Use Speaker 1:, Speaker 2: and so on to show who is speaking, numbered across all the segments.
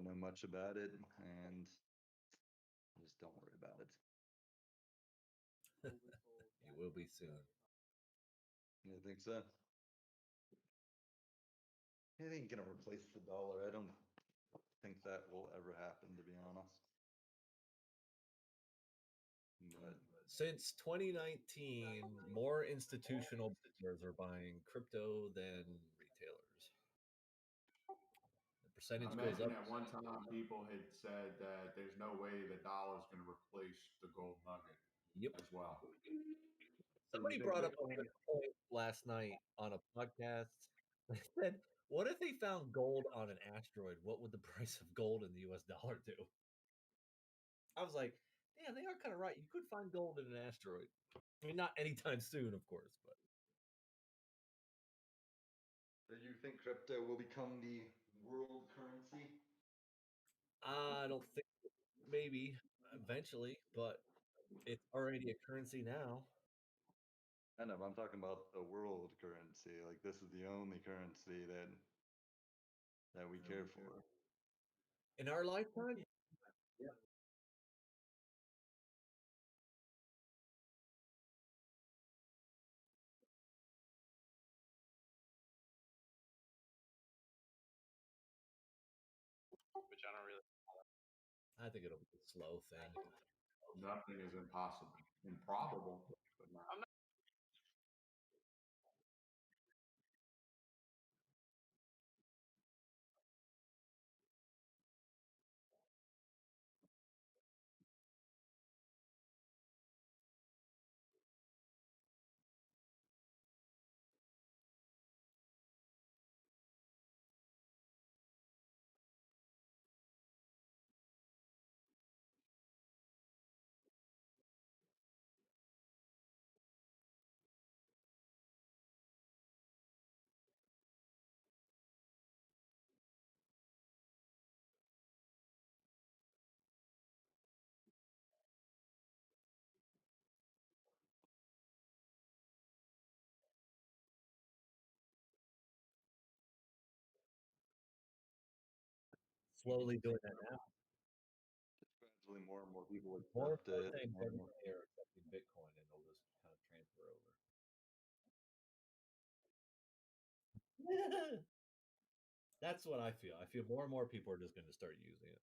Speaker 1: know much about it, and just don't worry about it.
Speaker 2: It will be soon.
Speaker 1: You think so? I think gonna replace the dollar. I don't think that will ever happen, to be honest. But
Speaker 2: Since 2019, more institutional buyers are buying crypto than retailers. The percentage
Speaker 3: I
Speaker 2: goes
Speaker 3: mentioned
Speaker 2: up.
Speaker 3: at one time people had said that there's no way the dollar is going to replace the gold nugget
Speaker 2: Yep.
Speaker 3: as well.
Speaker 2: Somebody brought up a good point last night on a podcast. They said, what if they found gold on an asteroid? What would the price of gold in the US dollar do? I was like, damn, they are kind of right. You could find gold in an asteroid. I mean, not anytime soon, of course, but.
Speaker 1: do you think crypto will become the world currency?
Speaker 2: I don't think maybe eventually, but it's already a currency now.
Speaker 1: I know, but I'm talking about the world currency. Like this is the only currency that we care for.
Speaker 2: In our lifetime? Yeah.
Speaker 4: Which I don't really.
Speaker 2: I think it'll be a slow thing.
Speaker 3: Nothing is impossible. Improbable, but not.
Speaker 4: I'm not.
Speaker 2: Slowly doing that now.
Speaker 1: Just gradually more and more people
Speaker 2: More
Speaker 1: accept it.
Speaker 2: things
Speaker 1: more and
Speaker 2: every
Speaker 1: more-
Speaker 2: day are accepting Bitcoin, and they'll just kind of transfer over. That's what I feel. I feel more and more people are just going to start using it.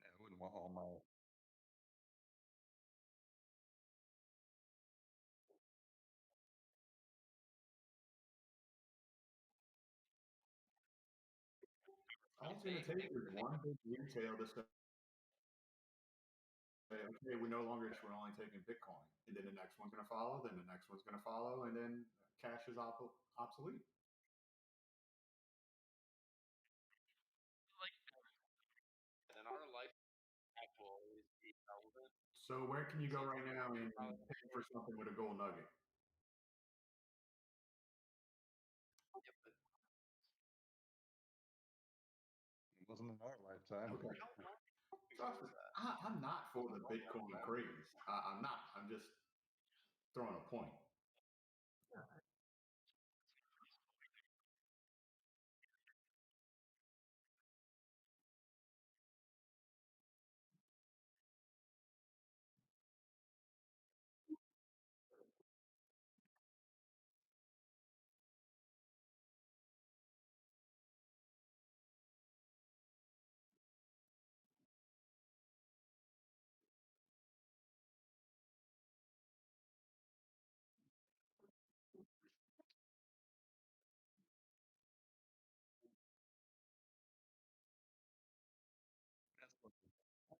Speaker 1: I wouldn't want all my.
Speaker 3: All it's going to take is one big retail to say, okay, we're only taking Bitcoin. And then the next one's going to follow, then the next one's going to follow, and then cash is obsolete.
Speaker 4: In our life, cash will always be relevant.
Speaker 3: So where can you go right now and pay for something with a gold nugget?
Speaker 4: Yeah, but
Speaker 1: It wasn't in our lifetime.
Speaker 3: Okay.
Speaker 4: trust me,
Speaker 3: I'm not for the Bitcoin craze. I'm not. I'm just throwing a point.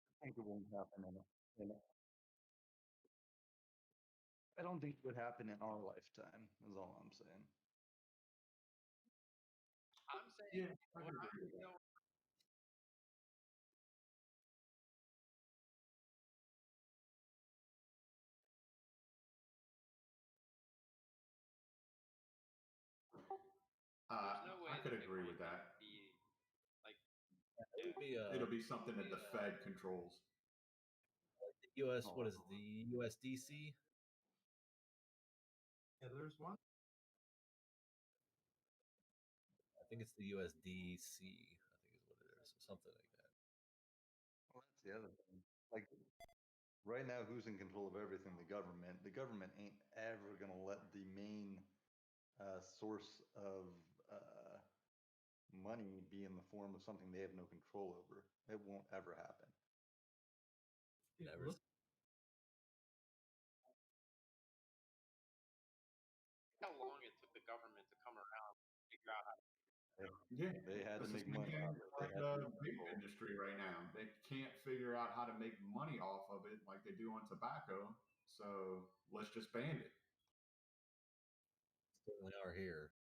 Speaker 1: I think it won't happen I don't think it would happen in our lifetime, is all I'm saying.
Speaker 4: I'm saying,
Speaker 3: Yeah, I
Speaker 4: what
Speaker 3: can
Speaker 4: I'm,
Speaker 3: agree with
Speaker 4: you
Speaker 3: that.
Speaker 4: know, there's no way
Speaker 3: I could
Speaker 4: that
Speaker 3: agree
Speaker 4: Bitcoin
Speaker 3: with that.
Speaker 4: can be like
Speaker 3: It'll be something that the Fed controls.
Speaker 2: The U.S. What is it? The USDC?
Speaker 3: Yeah, there's one.
Speaker 2: I think it's the USDC. I think is what it is, something like that.
Speaker 1: Well, that's the other thing. Like right now, who's in control of everything? The government. The government ain't ever gonna let the main source of money be in the form of something they have no control over. It won't ever happen.
Speaker 2: Never.
Speaker 4: How long it took the government to come around and figure out how to
Speaker 3: Yeah,
Speaker 1: They had to
Speaker 3: that's the
Speaker 1: make
Speaker 3: same
Speaker 1: money
Speaker 3: thing
Speaker 1: off it. They
Speaker 3: like
Speaker 1: had
Speaker 3: the
Speaker 1: to make
Speaker 3: vape
Speaker 1: control.
Speaker 3: industry right now. They can't figure out how to make money off of it like they do on tobacco. So let's just ban it.
Speaker 2: Certainly are here.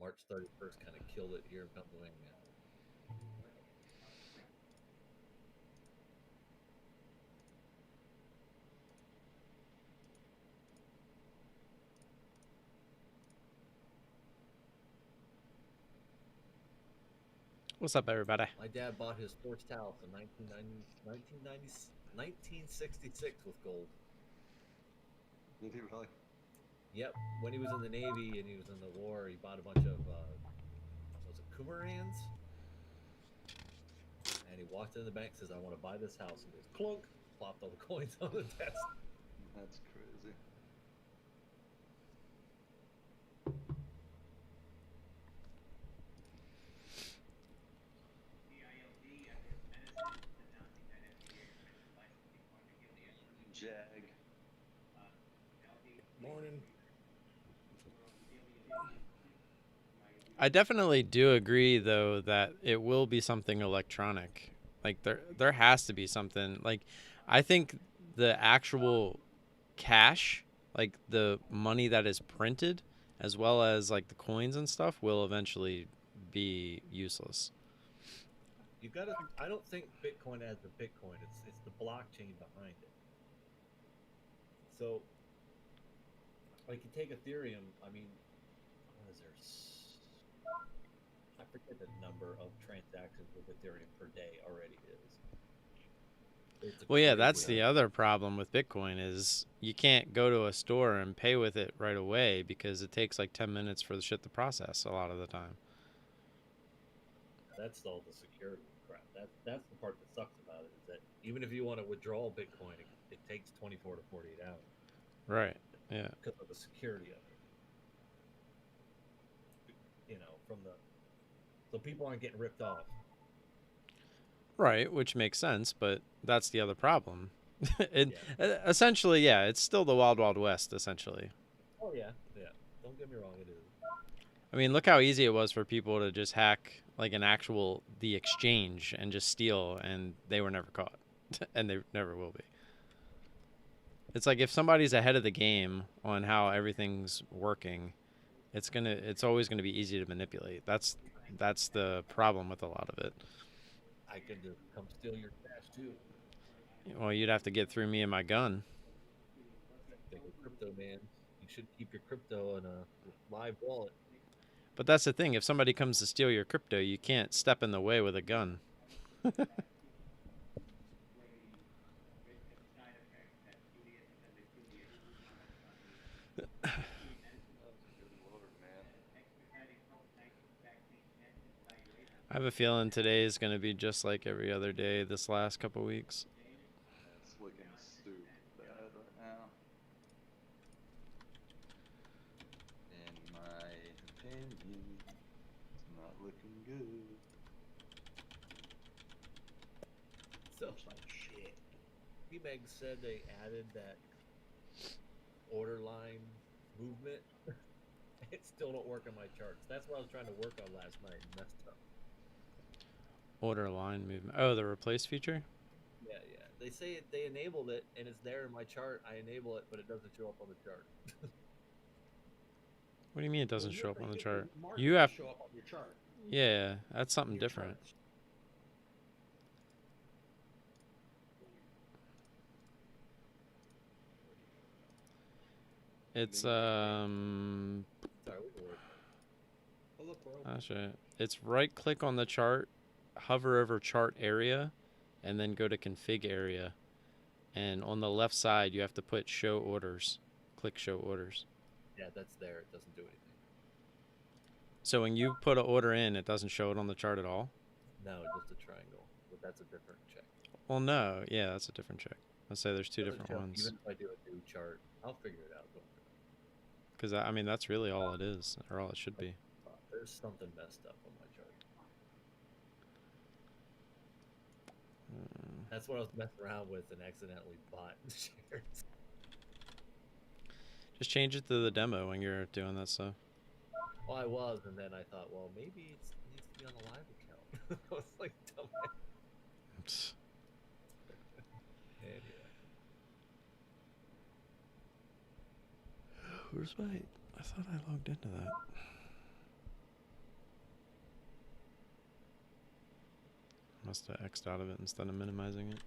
Speaker 2: March 31st kind of killed it here in Pennsylvania.
Speaker 5: What's up, everybody?
Speaker 2: My dad bought his first house in 1966 with gold.
Speaker 1: Did he really?
Speaker 2: Yep. When he was in the Navy and he was in the war, he bought a bunch of, was it Coumarans? And he walked in the bank, says, I want to buy this house. And goes, clunk, plopped all the coins on the desk.
Speaker 1: That's crazy. Jag.
Speaker 2: Morning.
Speaker 5: I definitely do agree, though, that it will be something electronic. Like there has to be something. Like, I think the actual cash, like the money that is printed, as well as like the coins and stuff, will eventually be useless.
Speaker 2: You got to. I don't think Bitcoin as the Bitcoin. It's the blockchain behind it. So, like you take Ethereum. I mean, what is there? I forget the number of transactions with Ethereum per day already is.
Speaker 5: Well, yeah, that's the other problem with Bitcoin is you can't go to a store and pay with it right away because it takes like 10 minutes for the shit to process a lot of the time.
Speaker 2: That's all the security crap. That's the part that sucks about it is that even if you want to withdraw Bitcoin, it takes 24 to 48 hours.
Speaker 5: Right. Yeah.
Speaker 2: Because of the security of it. You know, so people aren't getting ripped off.
Speaker 5: Right, which makes sense, but that's the other problem. And
Speaker 2: yeah.
Speaker 5: Essentially, yeah, it's still the Wild Wild West, essentially.
Speaker 2: Oh, yeah. Don't get me wrong, it is.
Speaker 5: I mean, look how easy it was for people to just hack like the exchange and just steal, and they were never caught. And they never will be. It's like if somebody's ahead of the game on how everything's working, it's always gonna be easy to manipulate. That's the problem with a lot of it.
Speaker 2: I could just come steal your cash too.
Speaker 5: Well, you'd have to get through me and my gun.
Speaker 2: Think of crypto, man. You should keep your crypto in a live wallet.
Speaker 5: But that's the thing. If somebody comes to steal your crypto, you can't step in the way with a gun. I have a feeling today is going to be just like every other day this last couple weeks.
Speaker 1: It's looking super bad right now. In my opinion, it's not looking good.
Speaker 2: So, shit. P-Meg said they added that order line movement. It still don't work on my charts. That's what I was trying to work on last night and messed up.
Speaker 5: Order line movement. Oh, the replace feature?
Speaker 2: Yeah. They say they enabled it and it's there in my chart. I enable it, but it doesn't show up on the chart.
Speaker 5: What do you mean it doesn't show up on the chart?
Speaker 6: You have to show up on your chart.
Speaker 5: Yeah, that's something different.
Speaker 6: Charts.
Speaker 5: It's
Speaker 2: Sorry, we can work.
Speaker 6: Oh, look, we're
Speaker 5: Gotcha. It's right-click on the chart, hover over chart area, and then go to config area. And on the left side, you have to put show orders. Click show orders.
Speaker 2: Yeah, that's there. It doesn't do anything.
Speaker 5: So when you put an order in, it doesn't show it on the chart at all?
Speaker 2: No, just a triangle. But that's a different check.
Speaker 5: Well, no. Yeah, that's a different check. Let's say there's two
Speaker 2: Doesn't
Speaker 5: different
Speaker 2: show-
Speaker 5: ones.
Speaker 2: Even if I do a new chart, I'll figure it out. Don't worry.
Speaker 5: Because, I mean, that's really all it is, or all it should be.
Speaker 2: There's something messed up on my chart. That's what I was messing around with and accidentally bought shares.
Speaker 5: Just change it to the demo when you're doing that stuff.
Speaker 2: Well, I was, and then I thought, well, maybe it needs to be on the live account. I was like, dumbass. Anyway.
Speaker 5: Where's my... I thought I logged into that. Must have X'd out of it instead of minimizing it.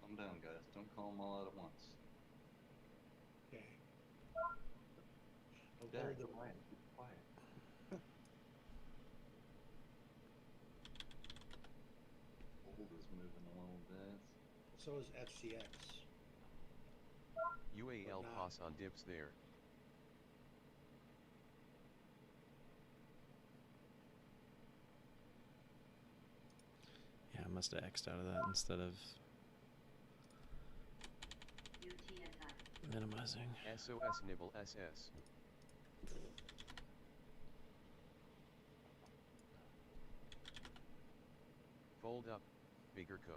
Speaker 1: Calm down, guys. Don't call them all out at once.
Speaker 6: Okay.
Speaker 1: Yeah,
Speaker 6: Avoid the
Speaker 1: quiet. Keep quiet. Gold is moving a little bit.
Speaker 6: So is FCX.
Speaker 7: UAL
Speaker 6: Not.
Speaker 7: pass on dips there.
Speaker 5: Yeah, I must have X'd out of that instead of minimizing.
Speaker 7: SOS nibble SS. Fold up, bigger co.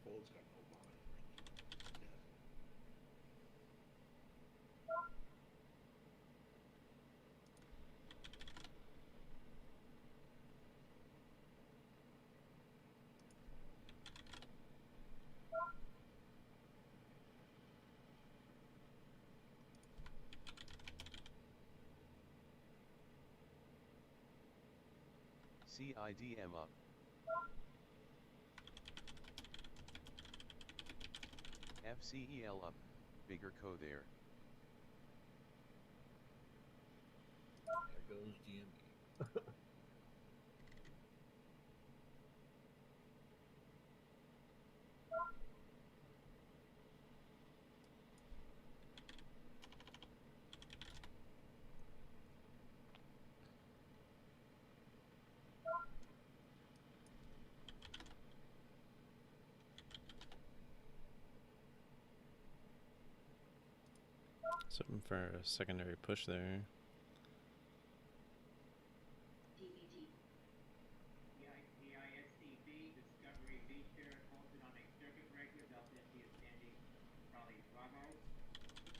Speaker 6: Gold's got no volume. Yeah.
Speaker 7: CIDM up. FCEL up, bigger co there.
Speaker 2: There goes GME.
Speaker 5: Something for a secondary push there.
Speaker 8: ISTB Discovery V share halted on a circuit breaker. Delta is standing probably Bravo.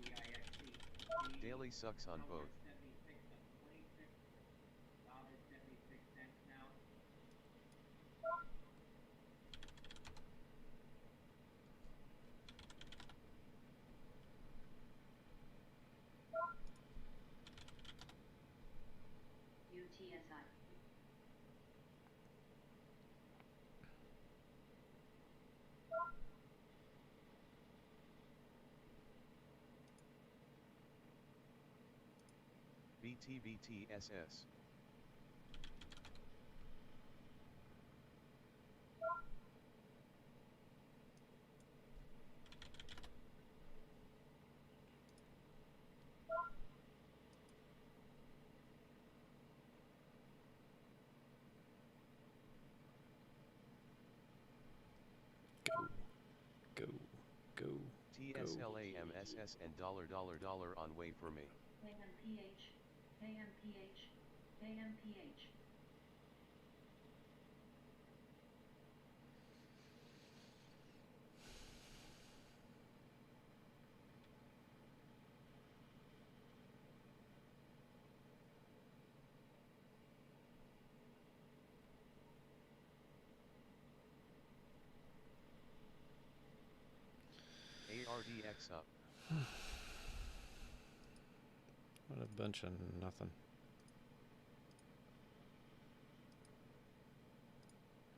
Speaker 8: ISTB
Speaker 7: Daily sucks on both.
Speaker 8: 76 of $26.76 now.
Speaker 9: UTSI.
Speaker 7: BTBTSS.
Speaker 5: Go. Go. Go.
Speaker 7: TSLAMSS and $$ on way for me.
Speaker 9: KMPH. KMPH. KMPH.
Speaker 7: RDX up.
Speaker 5: What a bunch of nothing.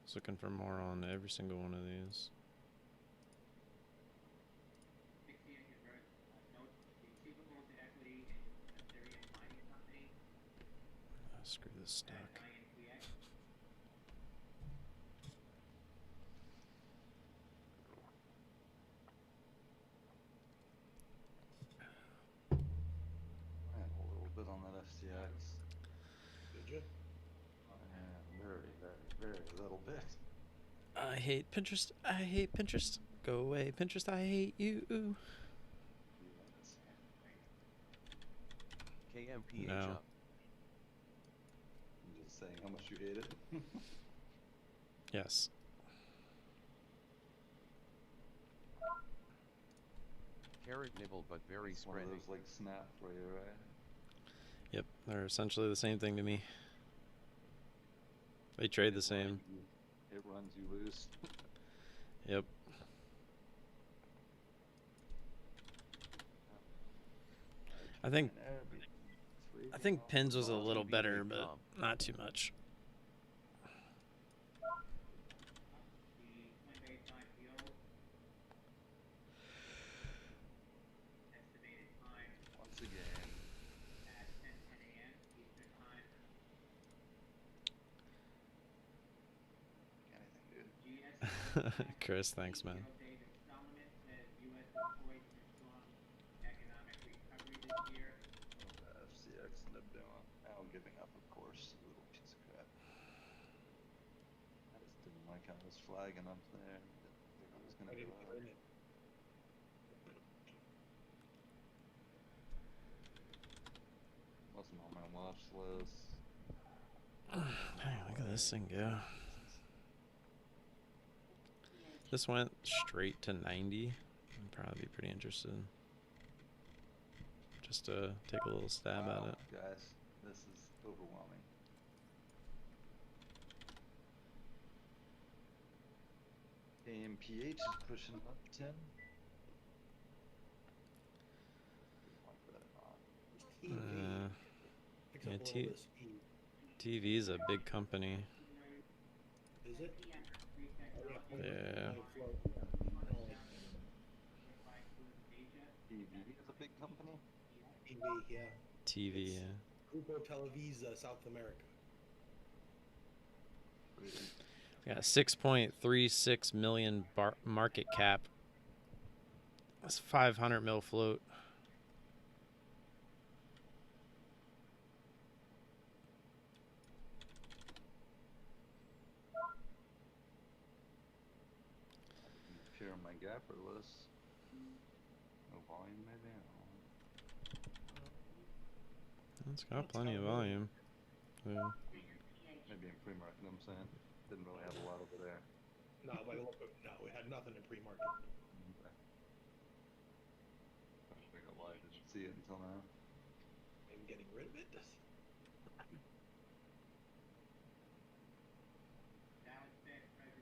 Speaker 5: I was looking for more on every single one of these.
Speaker 8: 60 converts notes receivable to equity in Ethereum mining company.
Speaker 5: Screw this stock.
Speaker 8: INPX.
Speaker 1: I had a little bit on that FTX.
Speaker 6: Did you?
Speaker 1: Very, very little bit.
Speaker 5: I hate Pinterest. I hate Pinterest. Go away, Pinterest. I hate you.
Speaker 7: KMPH
Speaker 5: No.
Speaker 7: up.
Speaker 1: I'm just saying how much you hate it.
Speaker 5: Yes.
Speaker 7: Carrot nibble but very
Speaker 1: It's one of
Speaker 7: spready.
Speaker 1: those like snap for you, right?
Speaker 5: Yep, they're essentially the same thing to me. They trade the same.
Speaker 1: It runs, you lose.
Speaker 5: Yep. I think Pins was a little better, but not too much.
Speaker 8: The Coinbase IPO. Estimated time
Speaker 1: Once again.
Speaker 8: at 10 a.m. Eastern time.
Speaker 1: Anything, dude.
Speaker 5: Chris, thanks, man.
Speaker 8: David Solomon says U.S. is poised for strong economic recovery this year.
Speaker 1: FCX ended up doing. Now giving up, of course. A little piece of crap. I just didn't like how it was flagging up there. Didn't think it was gonna
Speaker 6: I
Speaker 1: do
Speaker 6: didn't
Speaker 1: it.
Speaker 6: join it.
Speaker 1: Wasn't on my watch list.
Speaker 5: Hey, look at this thing go. This went straight to 90. I'd probably be pretty interested. Just to take a little stab at it.
Speaker 1: Guys, this is overwhelming. AMPH is pushing up 10.
Speaker 5: Uh,
Speaker 6: Picks
Speaker 5: yeah,
Speaker 6: up a little bit of speed.
Speaker 5: TV is a big company.
Speaker 6: Is it?
Speaker 5: Yeah.
Speaker 1: TV is a big company.
Speaker 6: TV, yeah.
Speaker 5: TV,
Speaker 6: It's
Speaker 5: yeah.
Speaker 6: Grupo Televisa, South America.
Speaker 5: We got 6.36 million market cap. That's 500 mil float.
Speaker 1: Appear on my gapper list. No volume, maybe. I don't know.
Speaker 5: It's got plenty of volume. Yeah.
Speaker 1: Maybe in pre-market. You know what I'm saying? Didn't really have a lot over there.
Speaker 6: No, by the look of, no, we had nothing in pre-market.
Speaker 1: Okay. I figure out why I didn't see it until now.
Speaker 6: I'm getting rid of it.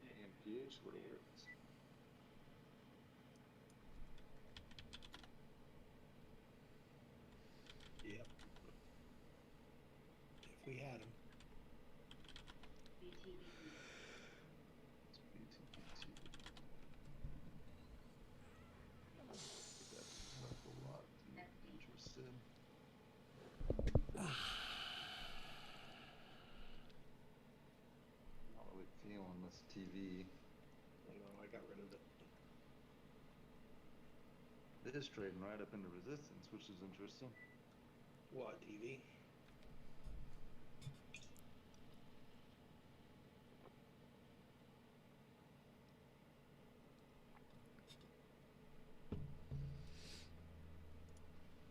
Speaker 1: AMPH, what it is.
Speaker 6: Yep. If we had them.
Speaker 1: It's BTBT. That's a lot. Interested. Not really feeling this TV.
Speaker 6: No, I got rid of it.
Speaker 1: It is trading right up into resistance, which is interesting.
Speaker 6: What, TV?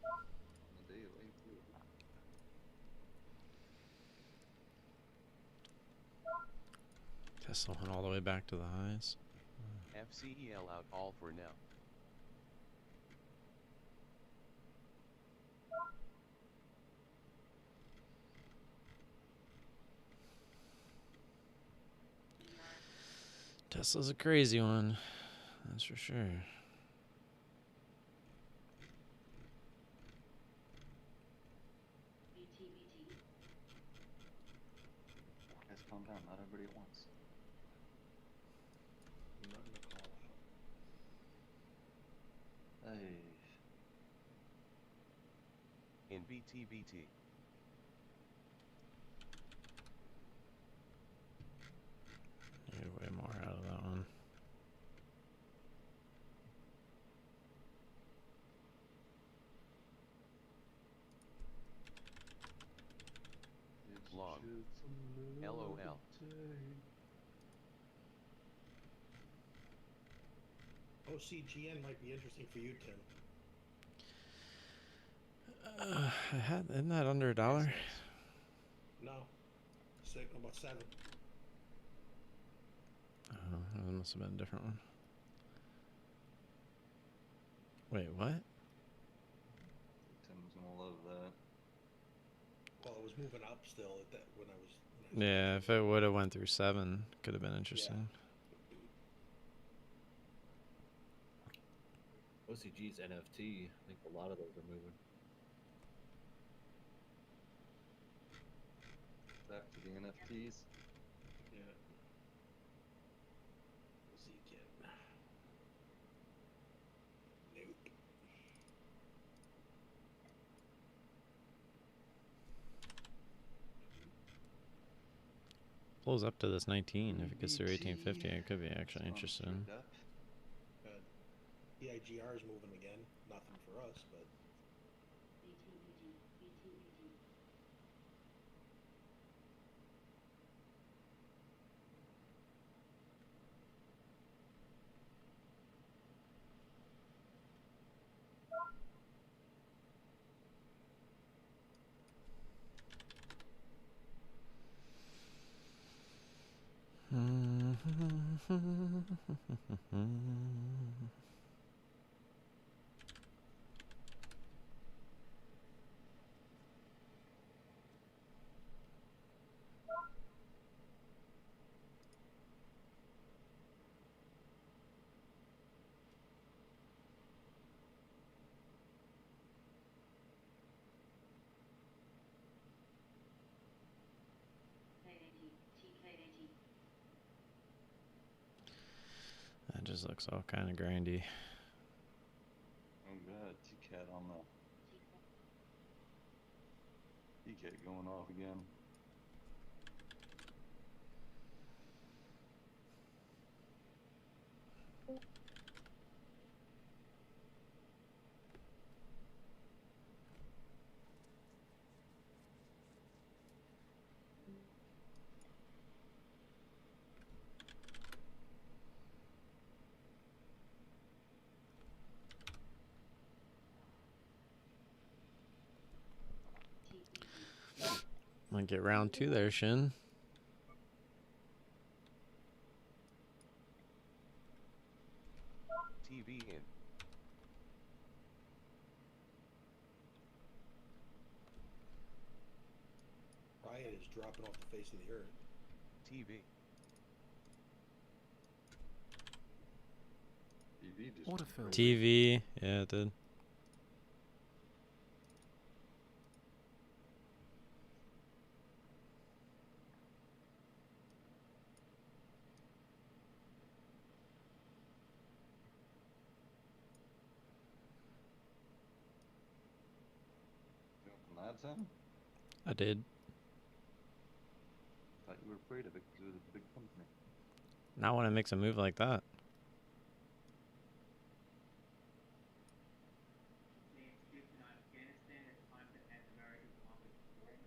Speaker 1: On the daily, too.
Speaker 5: Tesla went all the way back to the highs.
Speaker 7: FCEL out all for now.
Speaker 5: Tesla's a crazy one, that's for sure.
Speaker 7: In BTBT.
Speaker 5: Need way more out of that one.
Speaker 7: Long. LOL.
Speaker 6: OCGN might be interesting for you, Tim.
Speaker 5: Isn't that under $1?
Speaker 6: No. About 7.
Speaker 5: Oh, that must have been a different one. Wait, what?
Speaker 1: Tim's gonna love that.
Speaker 6: Well, it was moving up still at that when I was.
Speaker 5: Yeah, if it would have went through 7, could have been interesting.
Speaker 2: OCG's NFT. I think a lot of those are moving.
Speaker 1: Back to the NFTs.
Speaker 6: Yeah. OCGN. Nope.
Speaker 5: Pulls up to this 19. If it gets through 1850, it could be actually interesting.
Speaker 6: Good. EIGR is moving again. Nothing for us, but.
Speaker 9: BTBT, BTBT. TK80.
Speaker 5: That just looks all kind of grindy.
Speaker 1: Oh god, T-Cat on the T-Cat going off again.
Speaker 5: Might get round 2 there, Shin.
Speaker 7: TV in.
Speaker 6: Riot is dropping off the face of the earth.
Speaker 7: TV.
Speaker 1: TV just
Speaker 5: TV, yeah, it did.
Speaker 1: That's him?
Speaker 5: I did.
Speaker 1: Thought you were afraid of it because it was a big company.
Speaker 5: Not when it makes a move like that.
Speaker 8: They insisted on Afghanistan at times that has America's longest war.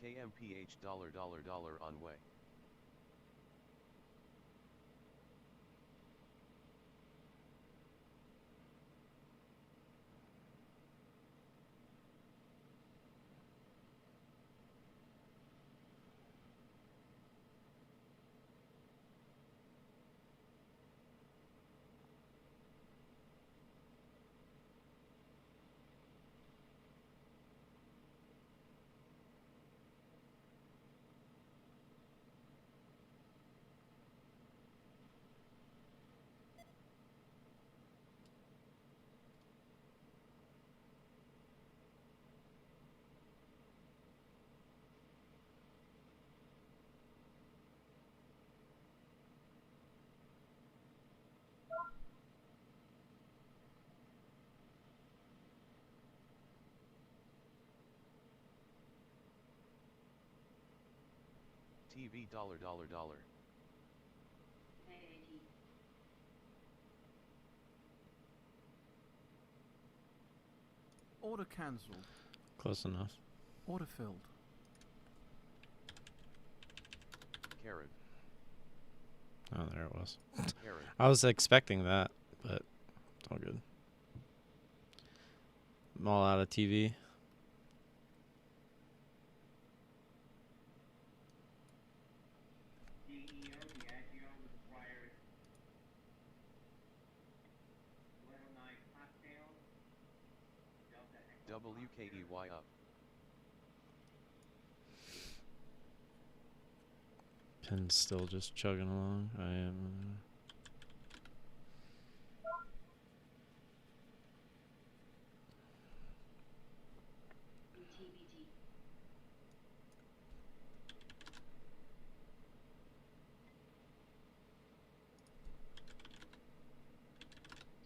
Speaker 7: KMPH $$ on way. BTV $.
Speaker 9: K80.
Speaker 10: Order cancelled.
Speaker 5: Close enough.
Speaker 10: Order filled.
Speaker 7: Carrot.
Speaker 5: Oh, there it was.
Speaker 7: Carrot.
Speaker 5: I was expecting that, but it's all good. I'm all out of TV.
Speaker 8: DEO, Diageo was acquired. 109 cocktails. Delta Echo
Speaker 7: WKEY up.
Speaker 5: Pin's still just chugging along. I am.
Speaker 9: BTBT.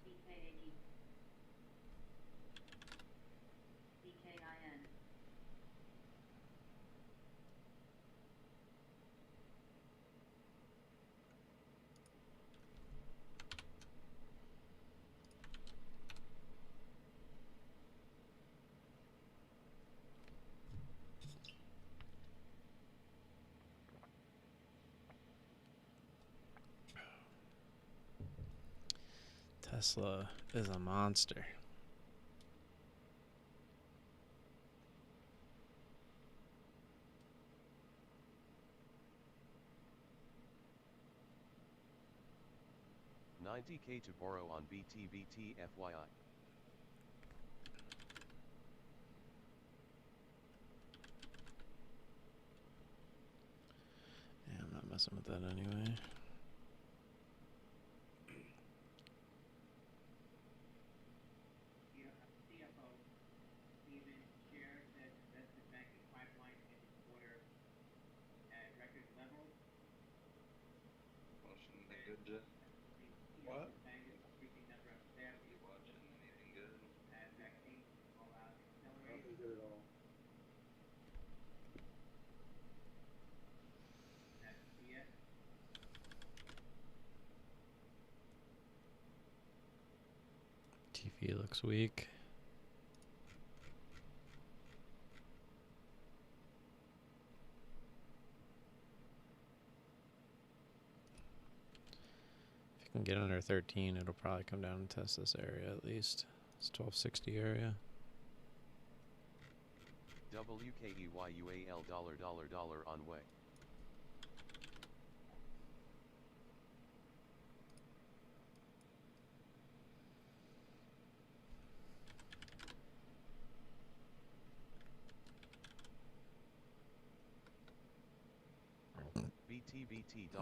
Speaker 9: BK80. BKIN.
Speaker 5: Tesla is a monster.
Speaker 7: $90K to borrow on BTBT FYI.
Speaker 5: Yeah, I'm not messing with that anyway.
Speaker 8: CFO Steven shares that investment banking pipeline ended quarter at record levels.
Speaker 1: Watching anything good, Jet?
Speaker 6: What?
Speaker 8: Increasing number of staff.
Speaker 1: You watching anything good?
Speaker 8: As vaccine rollout accelerates.
Speaker 6: Nothing good at all.
Speaker 8: That's CS.
Speaker 5: TV looks weak. If you can get under 13, it'll probably come down and test this area at least. It's 1260 area.
Speaker 7: WKEYUAL $. On way. BTBT $.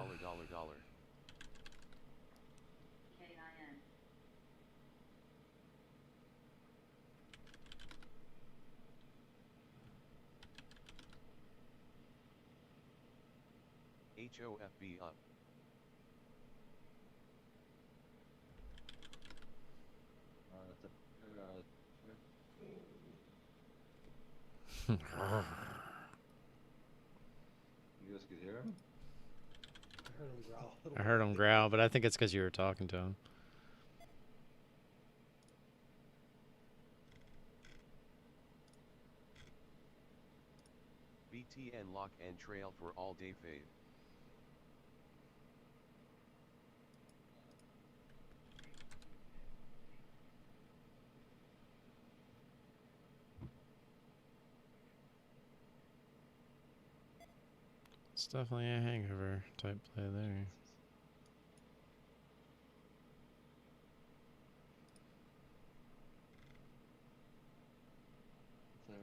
Speaker 9: KIN.
Speaker 7: HOFB up.
Speaker 1: You guys could hear him?
Speaker 6: I heard him growl. a little
Speaker 5: I heard
Speaker 6: bit.
Speaker 5: him growl, but I think it's because you were talking to him.
Speaker 7: BTN lock and trail for all day fade.
Speaker 5: It's definitely a hangover type play there.
Speaker 1: Sir.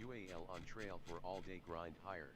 Speaker 7: UAL on trail for all day grind higher.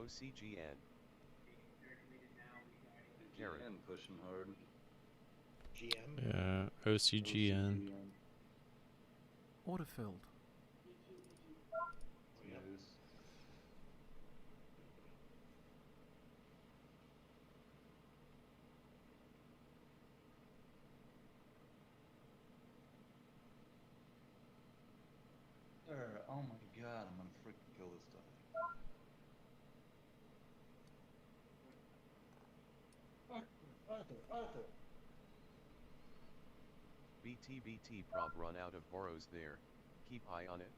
Speaker 7: OCGN.
Speaker 8: being circulated now regarding
Speaker 7: Carrot.
Speaker 1: GN pushing hard.
Speaker 6: GM.
Speaker 5: Yeah, OCGN.
Speaker 10: Order filled.
Speaker 1: News. Oh my god, I'm gonna freaking kill this dog. Arthur.
Speaker 7: BTBT prob run out of boros there. Keep eye on it.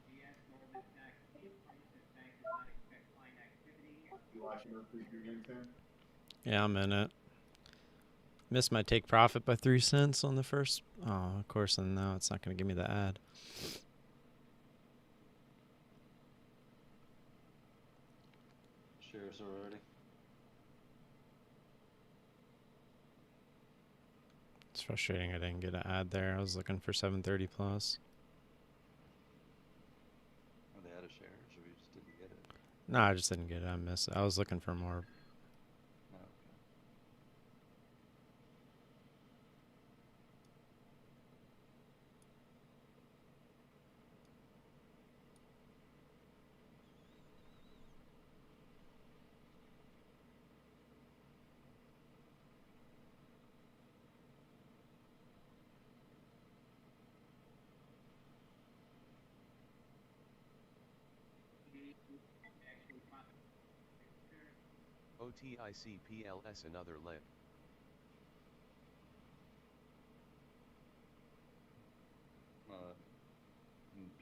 Speaker 8: GS Goldman Sachs Princess Bank does not expect client activity.
Speaker 3: You watching those preview games, Tim?
Speaker 5: Yeah, I'm in it. Missed my take profit by 3 cents on the first. Oh, of course, and now it's not going to give me the ad.
Speaker 1: Shares already.
Speaker 5: It's frustrating I didn't get an ad there. I was looking for 730 plus.
Speaker 1: Are they out of shares or you just didn't get it?
Speaker 5: No, I just didn't get it. I missed it. I was looking for more.
Speaker 1: Oh, okay.
Speaker 7: OTICPLS another leg.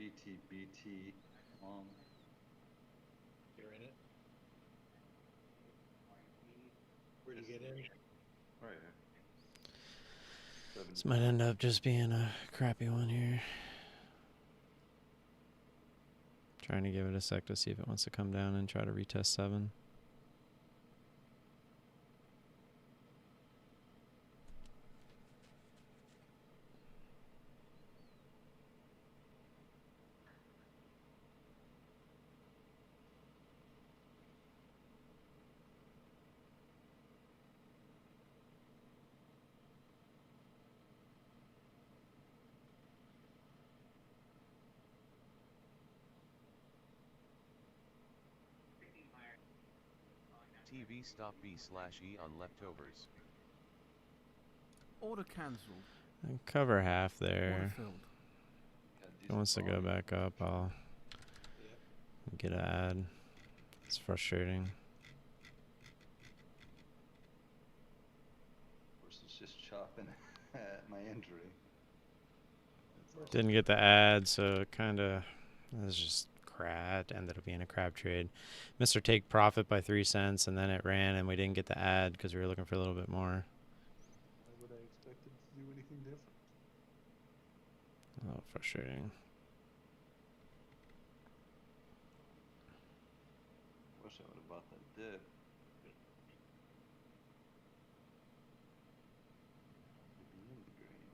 Speaker 1: BTBT long.
Speaker 6: You're in it. Where'd you get in?
Speaker 1: Right here.
Speaker 5: This might end up just being a crappy one here. Trying to give it a sec to see if it wants to come down and try to retest 7.
Speaker 7: TV stop B/E on leftovers.
Speaker 10: Order cancelled.
Speaker 5: And cover half
Speaker 10: Order
Speaker 5: there.
Speaker 10: filled.
Speaker 5: If it wants to go back up, I'll get an ad. It's frustrating.
Speaker 1: Of course, it's just chopping at my injury.
Speaker 5: Didn't get the ad, so it kind of was just crap. It ended up being a crap trade. Mr. Take profit by 3 cents, and then it ran, and we didn't get the ad because we were looking for a little bit more.
Speaker 1: Why would I expect it to do anything different?
Speaker 5: Oh, frustrating.
Speaker 1: Wish I would have bought that dip. Be in the green.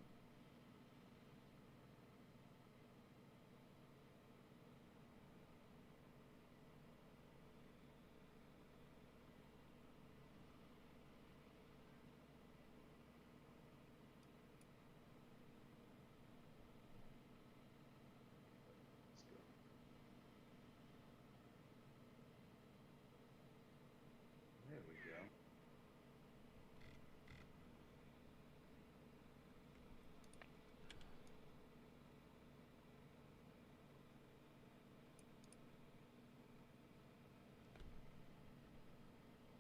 Speaker 1: Let's go. There we go.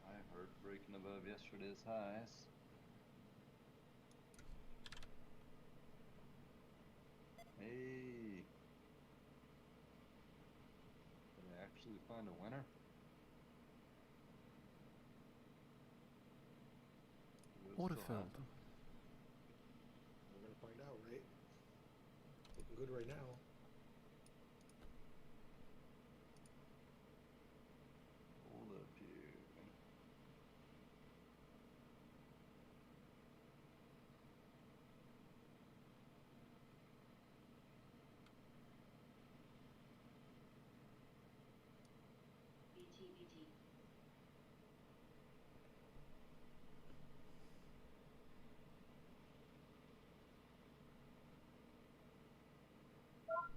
Speaker 1: I heard breaking above yesterday's highs. Hey. Did I actually find a winner? Will
Speaker 10: Order
Speaker 1: still
Speaker 10: filled.
Speaker 1: happen.
Speaker 6: Find out, right? Looking good right now.
Speaker 1: Hold up here.
Speaker 9: BT.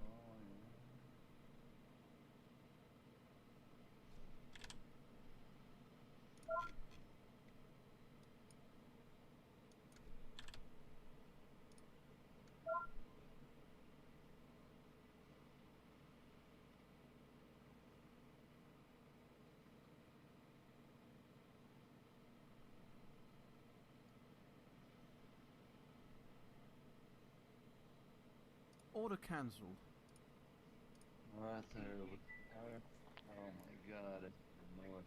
Speaker 1: Oh, yeah.
Speaker 10: Order cancelled.
Speaker 1: Right there with power. Oh my god, I didn't know it.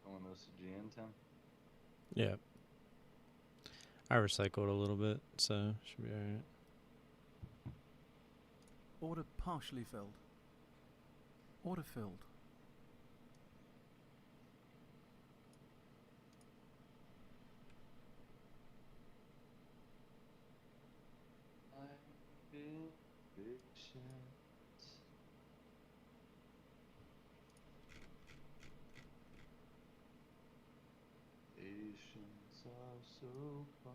Speaker 1: Going OCGN, Tim?
Speaker 5: Yeah. I recycled a little bit, so should be alright.
Speaker 10: Order partially filled. Order filled.
Speaker 1: I've been patient. Patience are so fun.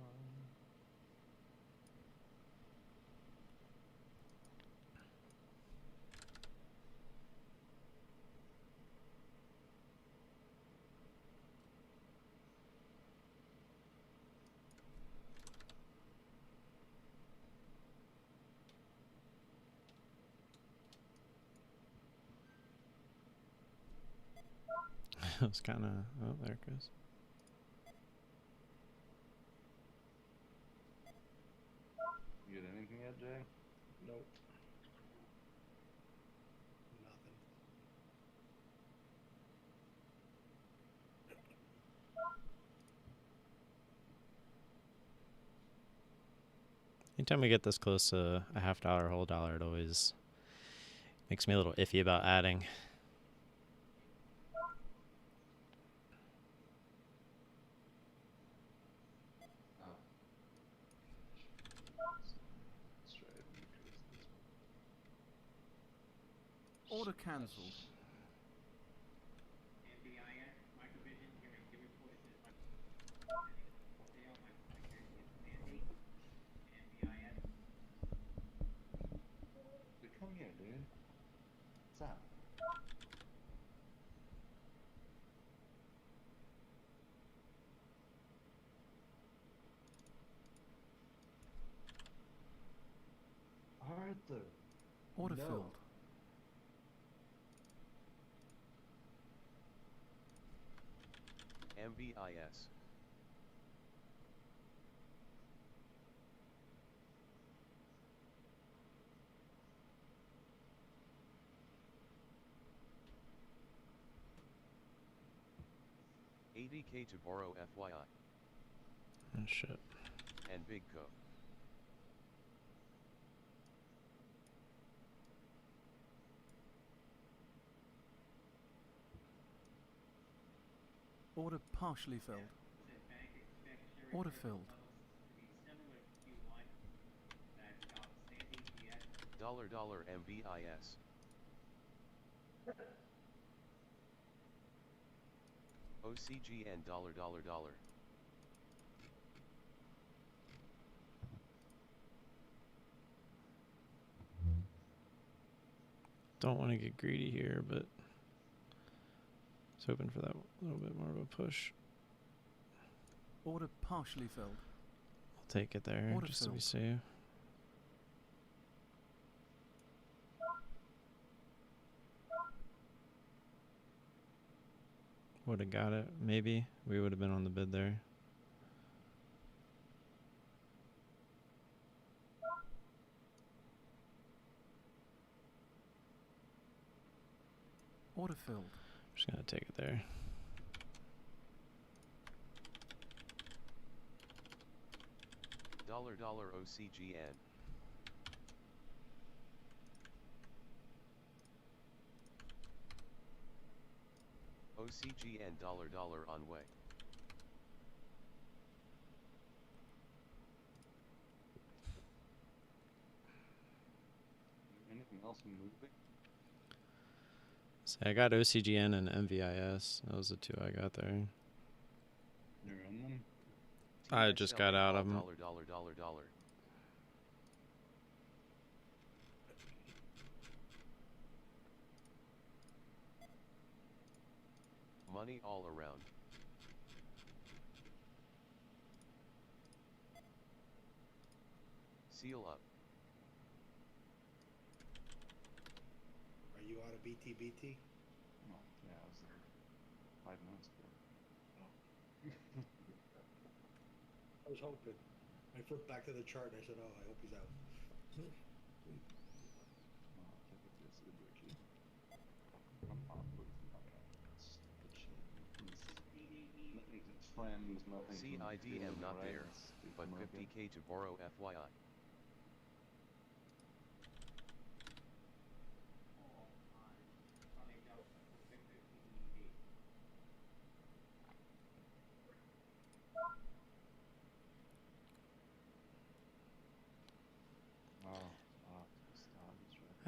Speaker 5: It was kind of... Oh, there it goes.
Speaker 1: You get anything yet, Jay?
Speaker 6: Nope. Nothing.
Speaker 5: Anytime we get this close to a $0.50, whole dollar, it always makes me a little iffy about adding.
Speaker 1: Oh. Let's try it.
Speaker 10: Order cancelled.
Speaker 8: MVIS, Microvision, here report, it says sale, Sandy, MVIS.
Speaker 1: Dude, come here, dude. What's up? Arthur.
Speaker 10: Order
Speaker 1: No.
Speaker 10: filled.
Speaker 7: MVIS. $80K to borrow FYI.
Speaker 5: Oh, shit.
Speaker 7: And Big Co.
Speaker 10: Order partially filled.
Speaker 8: Says bank expects share
Speaker 10: Order
Speaker 8: repurchase
Speaker 10: filled.
Speaker 8: levels to be similar to Q1. That's Sandy, GS.
Speaker 7: $$ MVIS. OCGN $.
Speaker 5: Don't want to get greedy here, but I was hoping for that little bit more of a push.
Speaker 10: Order partially filled.
Speaker 5: I'll take it there
Speaker 10: Order
Speaker 5: just to be
Speaker 10: filled.
Speaker 5: safe. Would have got it, maybe. We would have been on the bid there.
Speaker 10: Order filled.
Speaker 5: Just gonna take it there.
Speaker 7: $$ OCGN. OCGN $$ on way.
Speaker 1: Anything else moving?
Speaker 5: So I got OCGN and MVIS. Those are the two I got there.
Speaker 1: You're in them?
Speaker 5: I just got out of them.
Speaker 7: $. Money all around. Seal up.
Speaker 6: Are you out of BTBT?
Speaker 1: Oh, yeah, I was there 5 minutes ago.
Speaker 6: I was hoping. I flipped back to the chart and I said, oh, I hope he's out.
Speaker 7: CIDM not there, but 50k to borrow FYI.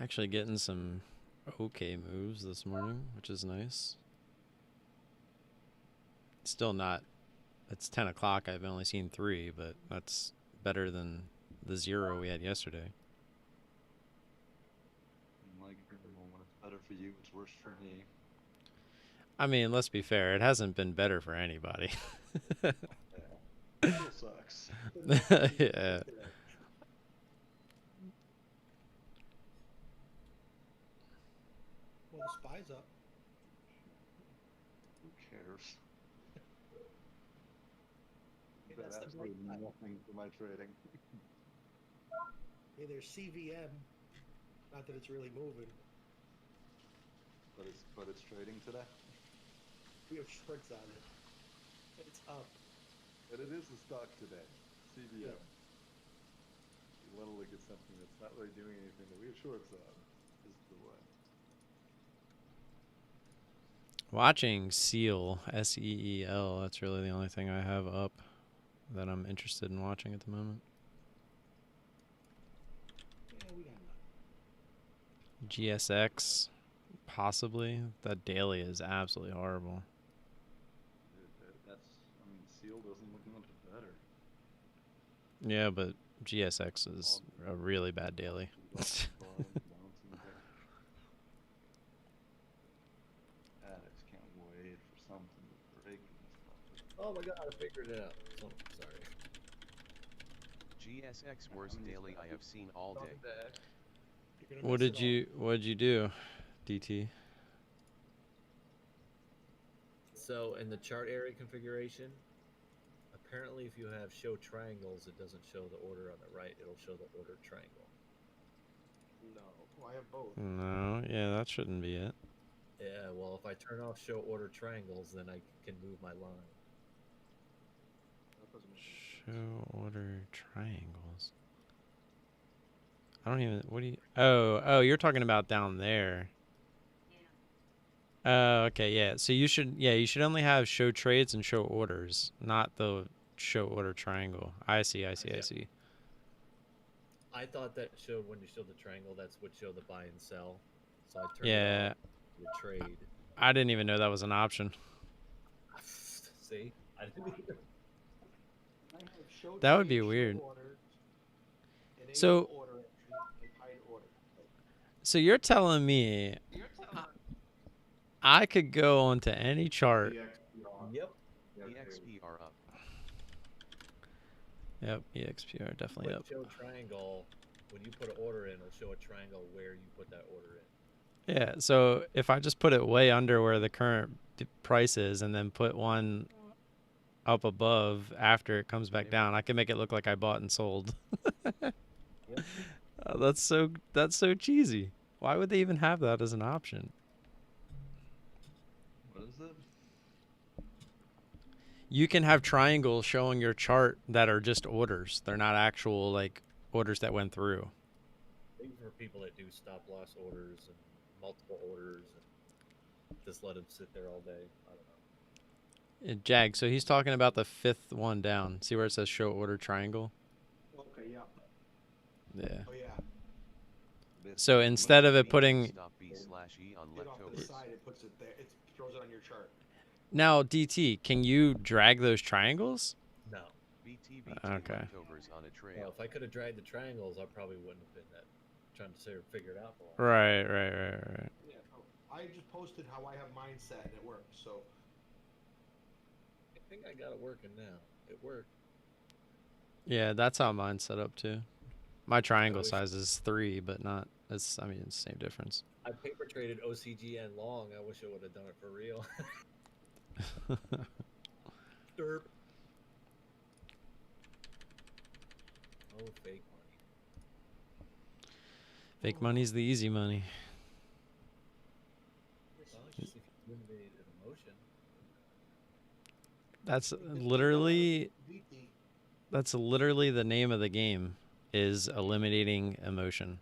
Speaker 5: Actually getting some okay moves this morning, which is nice. Still not, it's 10 o'clock, I've only seen 3, but that's better than the 0 we had yesterday.
Speaker 1: Like, when it's better for you, it's worse for me.
Speaker 5: I mean, let's be fair, it hasn't been better for anybody.
Speaker 1: Yeah. It still sucks.
Speaker 5: Yeah.
Speaker 6: Well, the spy's up.
Speaker 1: Who cares?
Speaker 6: Hey,
Speaker 1: That's
Speaker 6: that's the bright
Speaker 1: absolutely
Speaker 6: side.
Speaker 1: nothing for my trading.
Speaker 6: Hey, there's CVM. Not that it's really moving.
Speaker 1: But it's trading today.
Speaker 6: We have shorts on it. It's up.
Speaker 1: And it is a stock today. CBM.
Speaker 6: Yeah.
Speaker 1: You want to look at something that's not really doing anything that we have shorts on. Is the way.
Speaker 5: Watching Seal, SEEL, that's really the only thing I have up that I'm interested in watching at the moment.
Speaker 6: Yeah, we got nothing.
Speaker 5: GSX, possibly. That daily is absolutely horrible.
Speaker 1: That's, I mean, Seal doesn't look much better.
Speaker 5: Yeah, but GSX is a really bad daily.
Speaker 1: I just can't wait for something to break and stuff.
Speaker 2: Oh my god, I figured it out. Oh, sorry.
Speaker 7: GSX worst daily I have seen all day.
Speaker 5: What did you do, DT?
Speaker 2: So in the chart area configuration, apparently if you have show triangles, it doesn't show the order on the right, it'll show the order triangle.
Speaker 6: No. Well, I have both.
Speaker 5: No, yeah, that shouldn't be it.
Speaker 2: Yeah, well, if I turn off show order triangles, then I can move my line.
Speaker 6: That doesn't make any sense.
Speaker 5: Show order triangles. I don't even, what do you, oh, you're talking about down there. Oh, okay, yeah. So you should only have show trades and show orders, not the show order triangle. I see.
Speaker 2: I thought that showed when you showed the triangle, that's what showed the buy and sell. So I turned it off the trade.
Speaker 5: I didn't even know that was an option.
Speaker 2: See? I didn't either.
Speaker 6: I have show
Speaker 5: That would
Speaker 6: trade,
Speaker 5: be
Speaker 6: show
Speaker 5: weird.
Speaker 6: orders, enable
Speaker 5: So,
Speaker 6: order entry, and hide order.
Speaker 5: so you're telling me I could go onto any chart.
Speaker 2: Yep.
Speaker 7: EXP are up.
Speaker 5: Yep, EXPR definitely
Speaker 2: Click
Speaker 5: up.
Speaker 2: show triangle. When you put an order in, it'll show a triangle where you put that order in.
Speaker 5: Yeah, so if I just put it way under where the current price is and then put one up above after it comes back down, I can make it look like I bought and sold.
Speaker 2: Yep.
Speaker 5: That's so cheesy. Why would they even have that as an option?
Speaker 1: What is it?
Speaker 5: You can have triangles showing your chart that are just orders. They're not actual like orders that went through.
Speaker 2: Maybe for people that do stop loss orders and multiple orders and just let them sit there all day. I don't know.
Speaker 5: Jag, so he's talking about the 5th one down. See where it says show order triangle?
Speaker 6: Okay, yeah.
Speaker 5: Yeah.
Speaker 6: Oh, yeah.
Speaker 5: So instead of it putting
Speaker 7: Stop B/E on
Speaker 6: Get off to the
Speaker 7: leftovers.
Speaker 6: side, it puts it there. It throws it on your chart.
Speaker 5: now DT, can you drag those triangles?
Speaker 2: No.
Speaker 7: BTB
Speaker 5: Okay.
Speaker 7: leftovers on a
Speaker 2: Well,
Speaker 7: trail.
Speaker 2: if I could have dragged the triangles, I probably wouldn't have been that trying to figure it out for a while.
Speaker 5: Right.
Speaker 6: Yeah. Oh, I just posted how I have mine set and it works. So
Speaker 2: I think I got it working now. It worked.
Speaker 5: Yeah, that's how mine's set up too. My triangle
Speaker 2: wish-
Speaker 5: size is 3, but not. It's I mean it's the same difference.
Speaker 2: I paper traded OCGN long. I wish I would have done it for real. Derp. Oh, fake money.
Speaker 5: Fake money's the easy money.
Speaker 2: Well, it's just if you eliminate an emotion.
Speaker 5: That's literally the name of the game is eliminating emotion.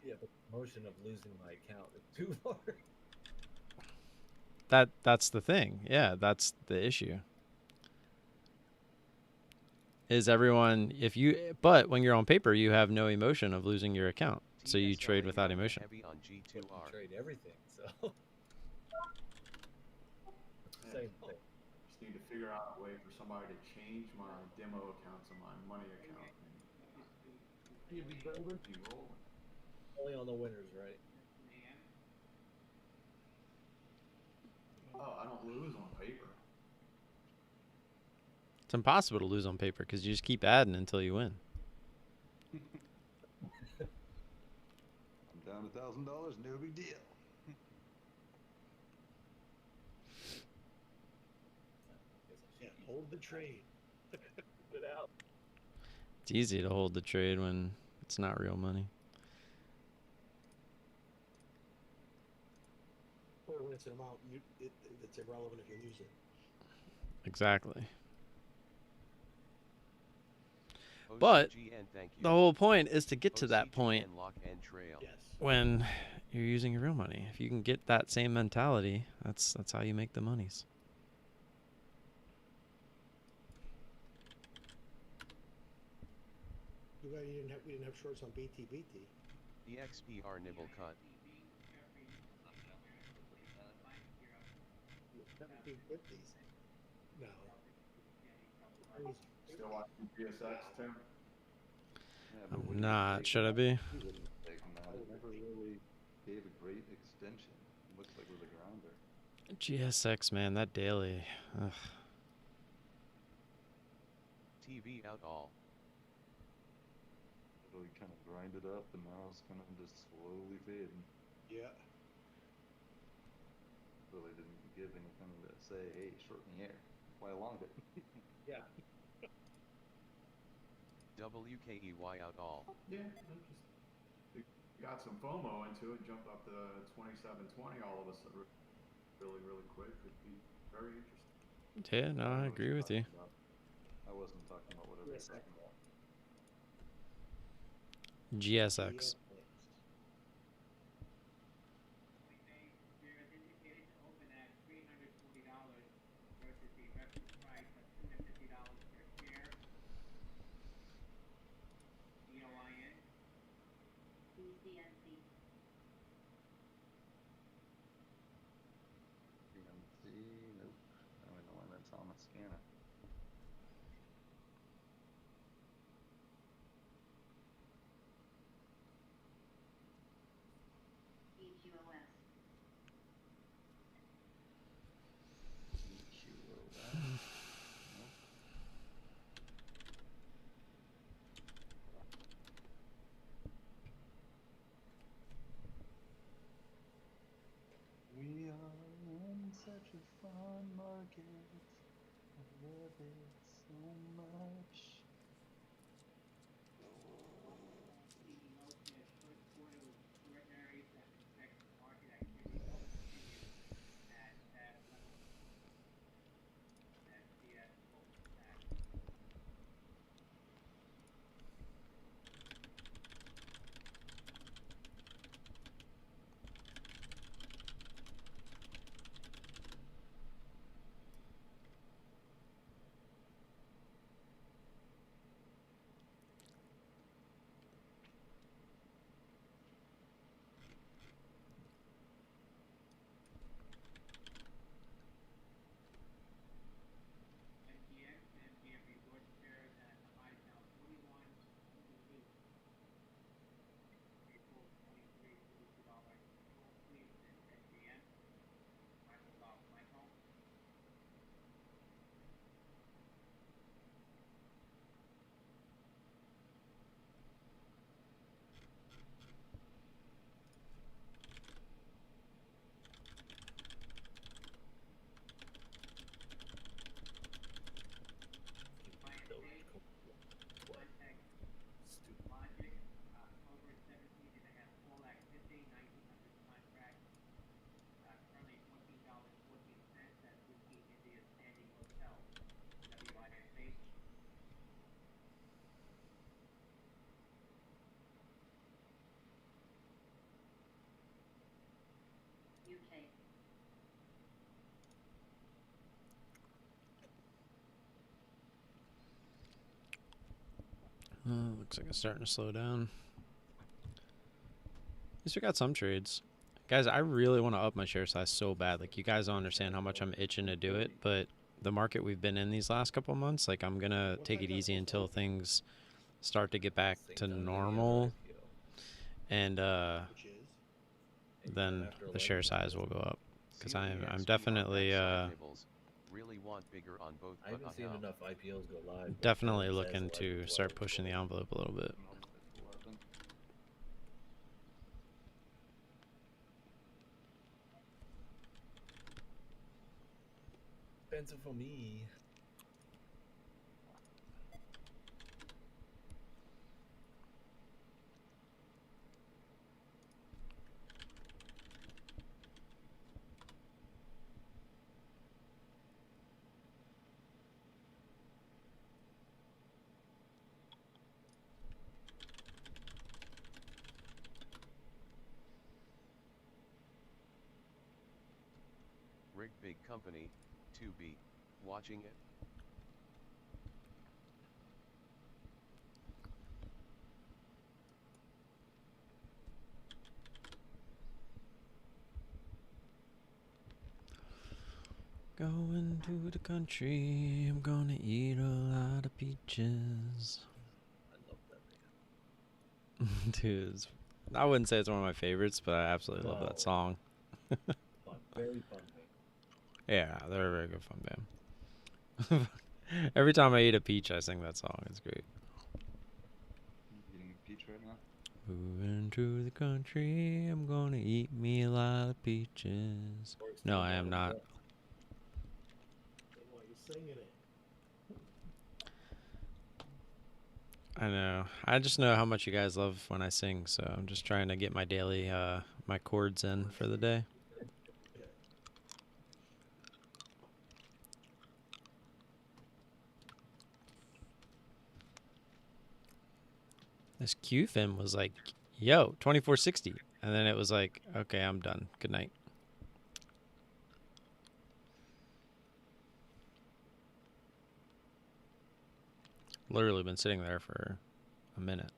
Speaker 2: Yeah, but the emotion of losing my account is too hard.
Speaker 5: That's the thing. Yeah, that's the issue. Is everyone but when you're on paper you have no emotion of losing your account. So you trade without emotion.
Speaker 7: Heavy on
Speaker 2: You
Speaker 7: G2R.
Speaker 2: trade everything, so same thing.
Speaker 3: Just need to figure out a way for somebody to change my demo account to my money account.
Speaker 6: you'd be golden.
Speaker 3: Be rolling.
Speaker 2: Only on the winners, right?
Speaker 3: Oh, I don't lose on paper.
Speaker 5: It's impossible to lose on paper because you just keep adding until you win.
Speaker 1: I'm down $1,000. No big deal.
Speaker 6: Yeah, hold the trade.
Speaker 2: Put it out.
Speaker 5: It's easy to hold the trade when it's not real money.
Speaker 6: Or when it's an amount, it's irrelevant if you lose it.
Speaker 5: Exactly. But
Speaker 7: OCGN, thank you.
Speaker 5: the whole point is to get to that point
Speaker 7: OCGN lock and trail.
Speaker 6: Yes.
Speaker 5: when you're using your real money. If you can get that same mentality, that's how you make the monies.
Speaker 6: We didn't have shorts on BTBT.
Speaker 7: The XPR nibble cut.
Speaker 6: No.
Speaker 3: Still watching GSX, Tim?
Speaker 1: Yeah, but
Speaker 5: I'm
Speaker 1: what do you
Speaker 5: not.
Speaker 1: take
Speaker 5: Should I
Speaker 1: on-
Speaker 5: be?
Speaker 1: you wouldn't take on that. It never really gave a great extension. It looks like it was a grounder.
Speaker 5: GSX, man, that daily. Ugh.
Speaker 7: TV out all.
Speaker 1: Really kind of grinded up, and now it's kind of just slowly fading.
Speaker 6: Yeah.
Speaker 1: Really didn't give anything to say, hey, shorten the air. Why long it?
Speaker 2: Yeah.
Speaker 7: WKEY out all.
Speaker 3: Yeah, it got some FOMO into it, jumped up to 27.20 all of a sudden, really quick. Could be very interesting.
Speaker 5: Yeah, no, I agree with you.
Speaker 1: I wasn't talking about whatever you're talking about.
Speaker 5: GSX.
Speaker 8: There is indicated to open at $340 versus the reference price of $250 per share. EOIN.
Speaker 9: BCNC.
Speaker 1: CMC, nope. I don't know why that's on the scanner.
Speaker 9: EQOS.
Speaker 1: EQOS.
Speaker 5: Looks like it's starting to slow down. At least we got some trades. Guys, I really want to up my share size so bad. Like, you guys don't understand how much I'm itching to do it, but the market we've been in these last couple of months, like, I'm going to take it easy until things start to get back to normal. And then the share size will go up. Because I'm definitely
Speaker 7: really want bigger on both.
Speaker 2: I haven't seen enough IPOs go live.
Speaker 5: Definitely looking to start pushing the envelope a little bit.
Speaker 2: Expensive for me.
Speaker 7: Rig big company, 2B, watching it.
Speaker 5: Going to the country, I'm gonna eat a lot of peaches.
Speaker 2: I love that man.
Speaker 5: Dude, I wouldn't say it's one of my favorites, but I absolutely love that song.
Speaker 2: Fun, very fun band.
Speaker 5: Yeah, they're a very good fun band. Every time I eat a peach, I sing that song. It's great.
Speaker 1: Eating a peach right now?
Speaker 5: Moving to the country, I'm gonna eat me a lot of peaches. No, I am not.
Speaker 6: Why are you singing it?
Speaker 5: I know. I just know how much you guys love when I sing, so I'm just trying to get my daily, my chords in for the day. This QFIM was like, yo, 2460. And then it was like, okay, I'm done. Good night. Literally been sitting there for a minute.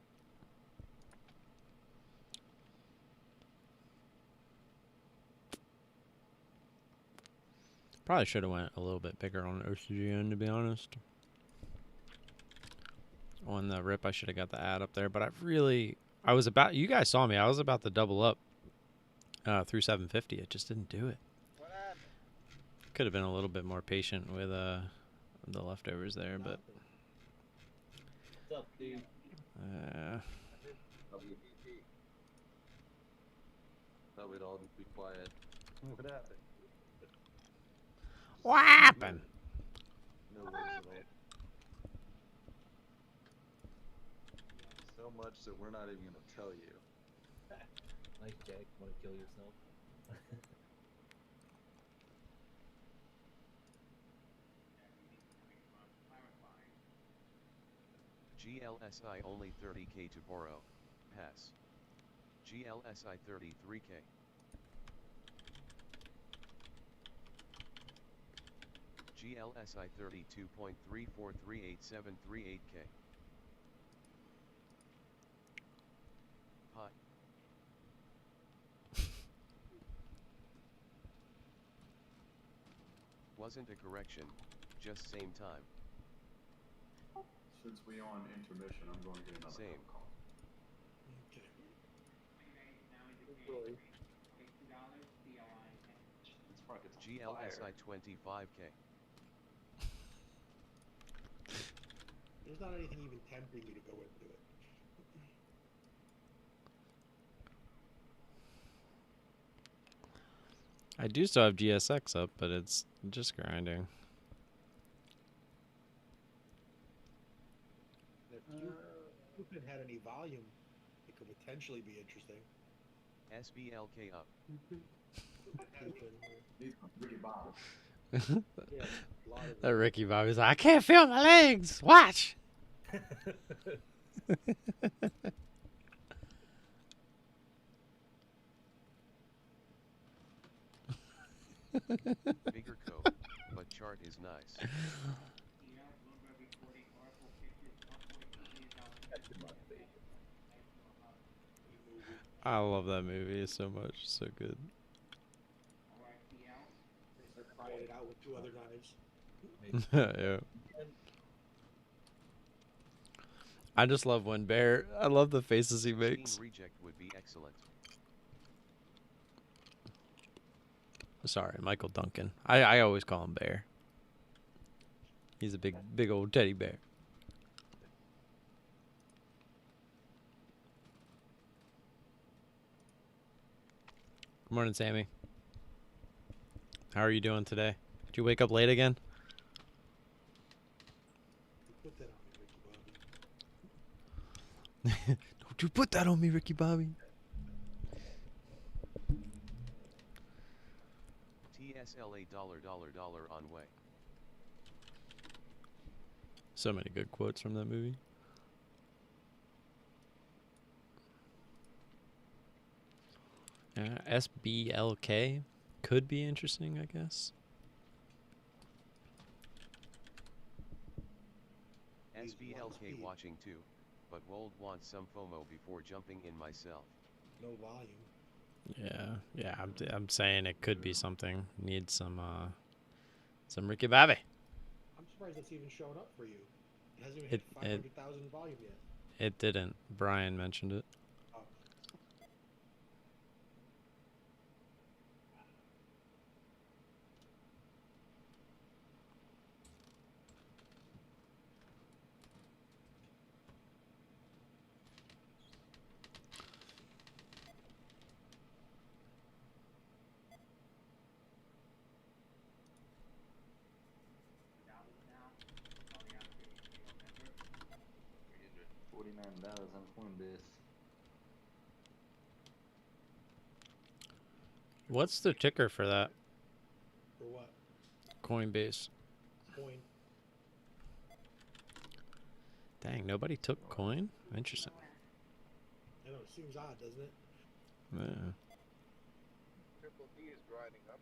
Speaker 5: Probably should have went a little bit bigger on OCGN, to be honest. On the rip, I should have got the ad up there, but you guys saw me. I was about to double up through 750. It just didn't do it. Could have been a little bit more patient with the leftovers there, but.
Speaker 2: What's up, dude?
Speaker 1: Thought we'd all be quiet. What happened?
Speaker 5: What happened?
Speaker 1: No words at all. So much that we're not even going to tell you.
Speaker 2: Nice, Jack. Want to kill yourself?
Speaker 7: GLSI only 30k to borrow, pass. GLSI 33k. GLSI 32.34387338k. Hi. Wasn't a correction, just same time.
Speaker 3: Since we on intermission, I'm going to get another
Speaker 7: Same.
Speaker 3: call.
Speaker 6: Okay.
Speaker 7: GLSI 25k.
Speaker 6: There's not anything even tempting you to go into it.
Speaker 5: I do still have GSX up, but it's just grinding.
Speaker 6: If you had any volume, it could potentially be interesting.
Speaker 7: SBLK up.
Speaker 3: These are Ricky Bob.
Speaker 6: Yeah, a lot of
Speaker 5: That Ricky Bobby's like, I can't feel my legs. Watch.
Speaker 7: Bigger co, but chart is nice.
Speaker 5: I love that movie so much. So good.
Speaker 8: RIPL.
Speaker 6: They start prying it out with 2 other knives.
Speaker 5: Yeah. I just love when Bear. I love the faces he makes.
Speaker 7: Steam reject would be excellent.
Speaker 5: Sorry, Michael Duncan. I always call him Bear. He's a big old teddy bear. Good morning, Sammy. How are you doing today? Did you wake up late again?
Speaker 6: You put that on me, Ricky Bobby.
Speaker 5: Don't you put that on me, Ricky Bobby.
Speaker 7: TSLA $$ on way.
Speaker 5: So many good quotes from that movie. SBLK could be interesting, I guess.
Speaker 7: SBLK watching too, but Wold wants some FOMO before jumping in myself.
Speaker 6: No volume.
Speaker 5: Yeah. I'm saying it could be something. Need some Ricky Bobby.
Speaker 6: I'm surprised it's even showing up for you. It hasn't even hit 500,000 volume yet.
Speaker 5: It didn't. Brian mentioned it.
Speaker 6: Oh.
Speaker 1: $49 on Coinbase.
Speaker 5: What's the ticker for that?
Speaker 6: For what?
Speaker 5: Coinbase.
Speaker 6: Coin.
Speaker 5: Dang, nobody took coin? Interesting.
Speaker 6: I know, it seems odd, doesn't it?
Speaker 5: Yeah.
Speaker 11: Triple D is grinding up.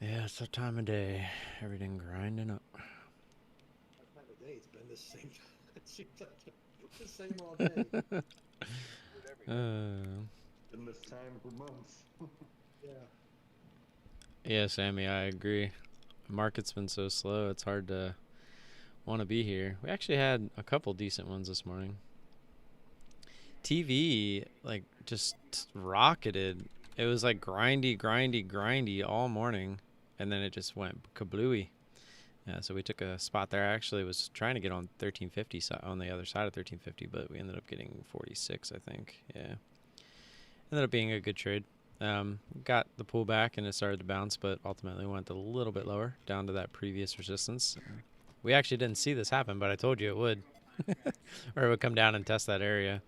Speaker 5: Yeah, it's that time of day. Everything grinding up.
Speaker 6: That time of day, it's been the same. It seems like it's the same all day.
Speaker 1: Been this time for months.
Speaker 6: Yeah.
Speaker 5: Yeah, Sammy, I agree. The market's been so slow, it's hard to want to be here. We actually had a couple decent ones this morning. TV, like, just rocketed. It was like grindy all morning, and then it just went kablooey. Yeah, so we took a spot there. I actually was trying to get on 1350 on the other side of 1350, but we ended up getting 46, I think. Yeah, ended up being a good trade. Got the pullback and it started to bounce, but ultimately went a little bit lower down to that previous resistance. We actually didn't see this happen, but I told you it would, or it would come down and test that area.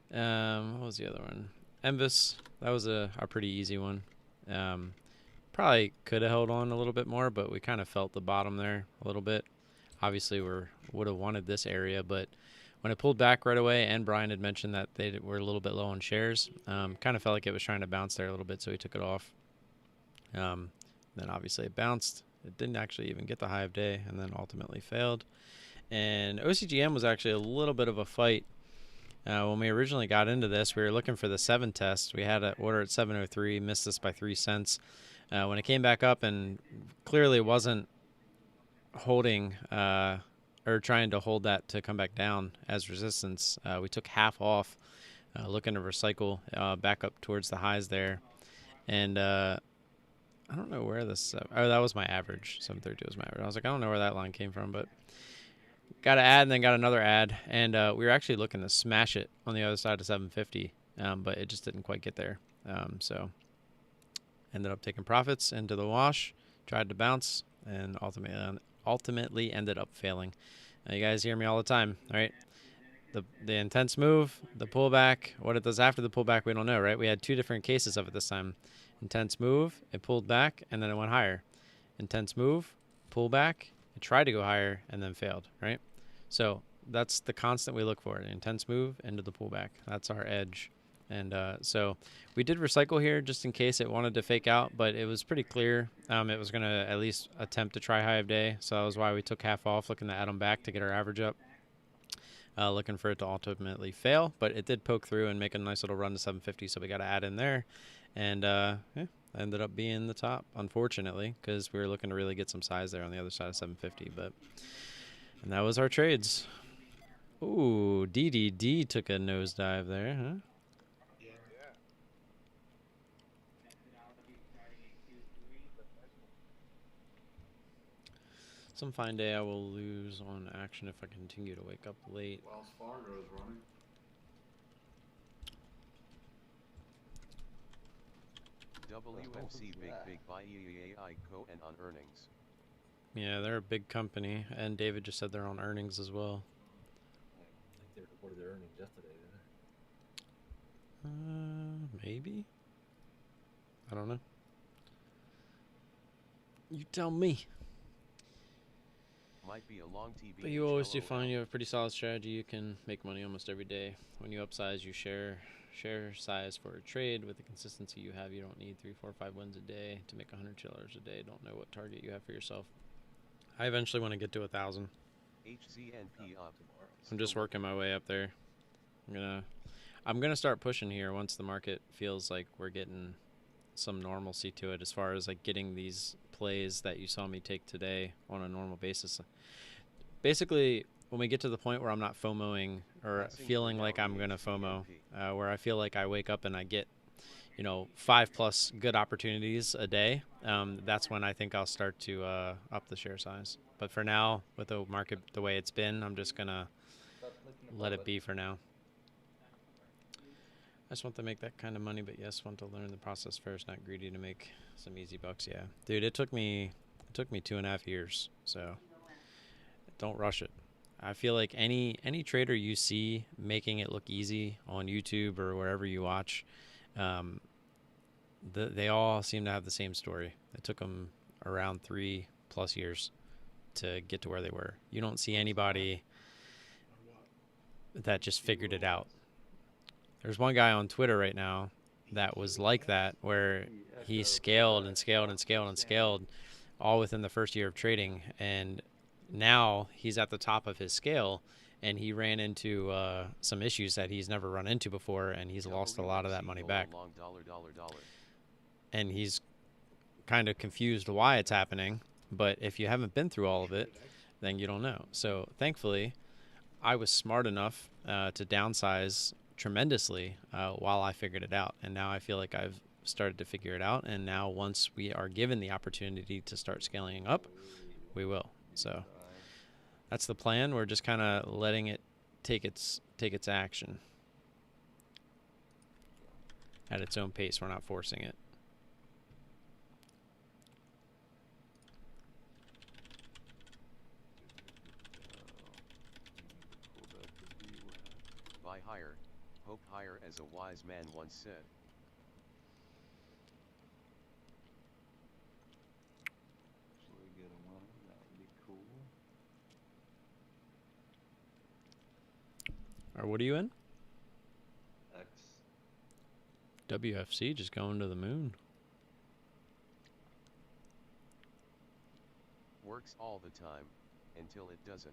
Speaker 5: What was the other one? MVIS. That was a pretty easy one. Probably could have held on a little bit more, but we kind of felt the bottom there a little bit. Obviously, would have wanted this area, but when it pulled back right away, and Brian had mentioned that they were a little bit low on shares, kind of felt like it was trying to bounce there a little bit, so he took it off. Then obviously it bounced. It didn't actually even get the high of day, and then ultimately failed. And OCGN was actually a little bit of a fight. When we originally got into this, we were looking for the 7 test. We had an order at 703, missed this by 3 cents. When it came back up and clearly wasn't holding or trying to hold that to come back down as resistance, we took half off, looking to recycle back up towards the highs there. And I don't know where this, oh, that was my average. 732 was my average. I was like, I don't know where that line came from, but got an ad and then got another ad, and we were actually looking to smash it on the other side of 750, but it just didn't quite get there. So ended up taking profits into the wash, tried to bounce, and ultimately ended up failing. You guys hear me all the time, right? The intense move, the pullback, what it does after the pullback, we don't know, right? We had 2 different cases of it this time. Intense move, it pulled back, and then it went higher. Intense move, pullback, it tried to go higher, and then failed, right? So that's the constant we look for, an intense move into the pullback. That's our edge. And so we did recycle here just in case it wanted to fake out, but it was pretty clear it was going to at least attempt to try high of day. So that was why we took half off, looking to add them back to get our average up. Looking for it to ultimately fail, but it did poke through and make a nice little run to 750, so we got to add in there. And yeah, ended up being the top, unfortunately, because we were looking to really get some size there on the other side of 750. And that was our trades. Ooh, DDD took a nosedive there, huh?
Speaker 11: Yeah.
Speaker 5: Some fine day I will lose on action if I continue to wake up late.
Speaker 3: Wells Fargo is running.
Speaker 7: WFC big buy EAI Co and on earnings.
Speaker 5: Yeah, they're a big company, and David just said they're on earnings as well.
Speaker 2: I think they reported their earnings yesterday, didn't they?
Speaker 5: Maybe? I don't know. You tell me.
Speaker 7: Might be a long TB.
Speaker 5: But you always do fine. You have a pretty solid strategy. You can make money almost every day. When you upsize, you share size for a trade. With the consistency you have, you don't need 3, 4, 5 wins a day to make $100 a day. Don't know what target you have for yourself. I eventually want to get to 1,000.
Speaker 7: HZNP up.
Speaker 5: I'm just working my way up there. I'm gonna start pushing here once the market feels like we're getting some normalcy to it, as far as like getting these plays that you saw me take today on a normal basis. Basically, when we get to the point where I'm not FOMOing or feeling like I'm gonna FOMO, where I feel like I wake up and I get, 5+ good opportunities a day, that's when I think I'll start to up the share size. But for now, with the market the way it's been, I'm just gonna let it be for now. I just want to make that kind of money, but yes, want to learn the process first, not greedy to make some easy bucks. Yeah, dude, it took me 2.5 years, so don't rush it. I feel like any trader you see making it look easy on YouTube or wherever you watch, they all seem to have the same story. It took them around 3+ years to get to where they were. You don't see anybody that just figured it out. There's one guy on Twitter right now that was like that, where he scaled and scaled and scaled and scaled all within the first year of trading, and now he's at the top of his scale, and he ran into some issues that he's never run into before, and he's lost a lot of that money back. And he's kind of confused why it's happening, but if you haven't been through all of it, then you don't know. So thankfully, I was smart enough to downsize tremendously while I figured it out, and now I feel like I've started to figure it out, and now once we are given the opportunity to start scaling up, we will. So that's the plan. We're just kind of letting it take its action at its own pace. We're not forcing it.
Speaker 7: Buy higher, hope higher, as a wise man once said.
Speaker 1: Actually get a one, that would be cool.
Speaker 5: Or what are you in?
Speaker 1: X.
Speaker 5: WFC just going to the moon.
Speaker 7: Works all the time, until it doesn't.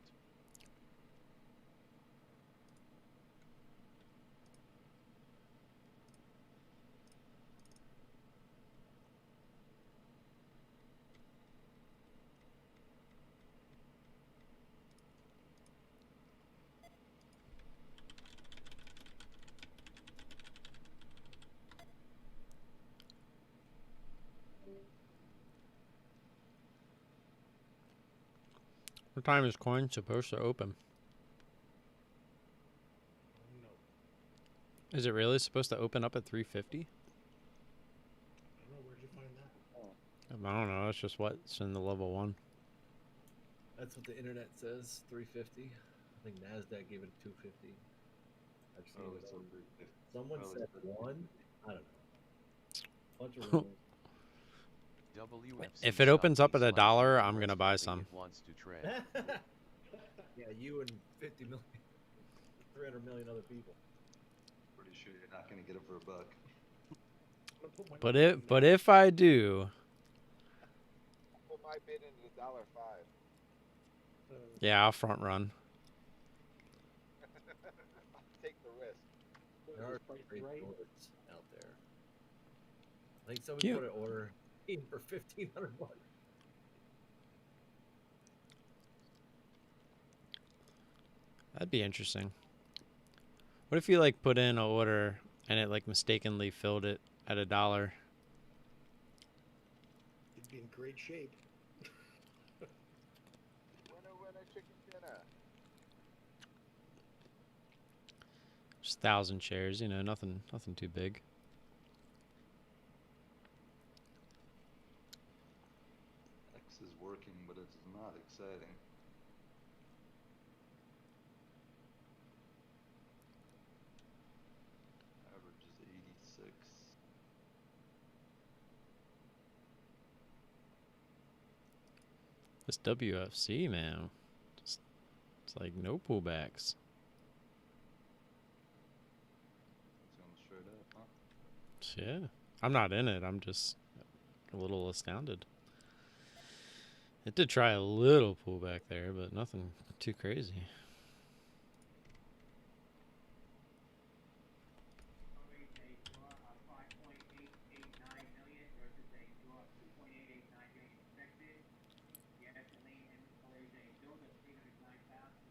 Speaker 5: What time is coin supposed to open?
Speaker 6: No.
Speaker 5: Is it really supposed to open up at 3:50?
Speaker 6: I don't know. Where'd you find that?
Speaker 5: I don't know. That's just what's in the level 1.
Speaker 2: That's what the internet says. 350. I think Nasdaq gave it 250. I've seen
Speaker 1: Oh,
Speaker 2: it.
Speaker 1: it's a 350.
Speaker 2: Someone
Speaker 1: Oh,
Speaker 2: said
Speaker 1: it's a
Speaker 2: 1. I don't know. Bunch of rumors.
Speaker 5: If it opens up at $1, I'm gonna buy some.
Speaker 7: Wants to trade.
Speaker 2: Yeah, you and 50 million, 300 million other people.
Speaker 1: Pretty sure you're not not going to get it for $1.
Speaker 5: But if I do,
Speaker 11: Put my bid in at $1.05.
Speaker 5: yeah, I'll front run.
Speaker 11: I'll take the risk.
Speaker 2: There are great
Speaker 6: right?
Speaker 2: orders out there. I think somebody
Speaker 5: Cute.
Speaker 2: put an order in for $1,500.
Speaker 5: That'd be interesting. What if you like put in an order and it like mistakenly filled it at $1?
Speaker 6: You'd be in great shape.
Speaker 11: Winner, winner, chicken dinner.
Speaker 5: Just 1,000 shares, you know, nothing too big.
Speaker 1: X is working, but it's not exciting. Average is 86.
Speaker 5: This WFC, man, it's like no pullbacks.
Speaker 1: It's going straight up, huh?
Speaker 5: Yeah, I'm not in it. I'm just a little astounded. It did try a little pullback there, but nothing too crazy.
Speaker 8: Always a draw of 5.889 million versus a draw of 2.889 million expected. Gasoline inventory is a build of 309,000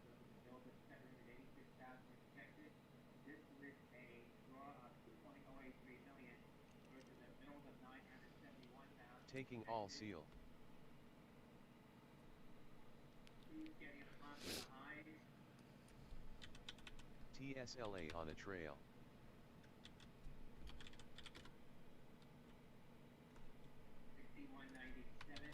Speaker 8: versus a build of 786,000 expected. Distillate a draw of 2.083 million versus a build of 971,000.
Speaker 7: Taking all seal.
Speaker 8: Crude getting on to the highs.
Speaker 7: TSLA on a trail.
Speaker 8: 61.97.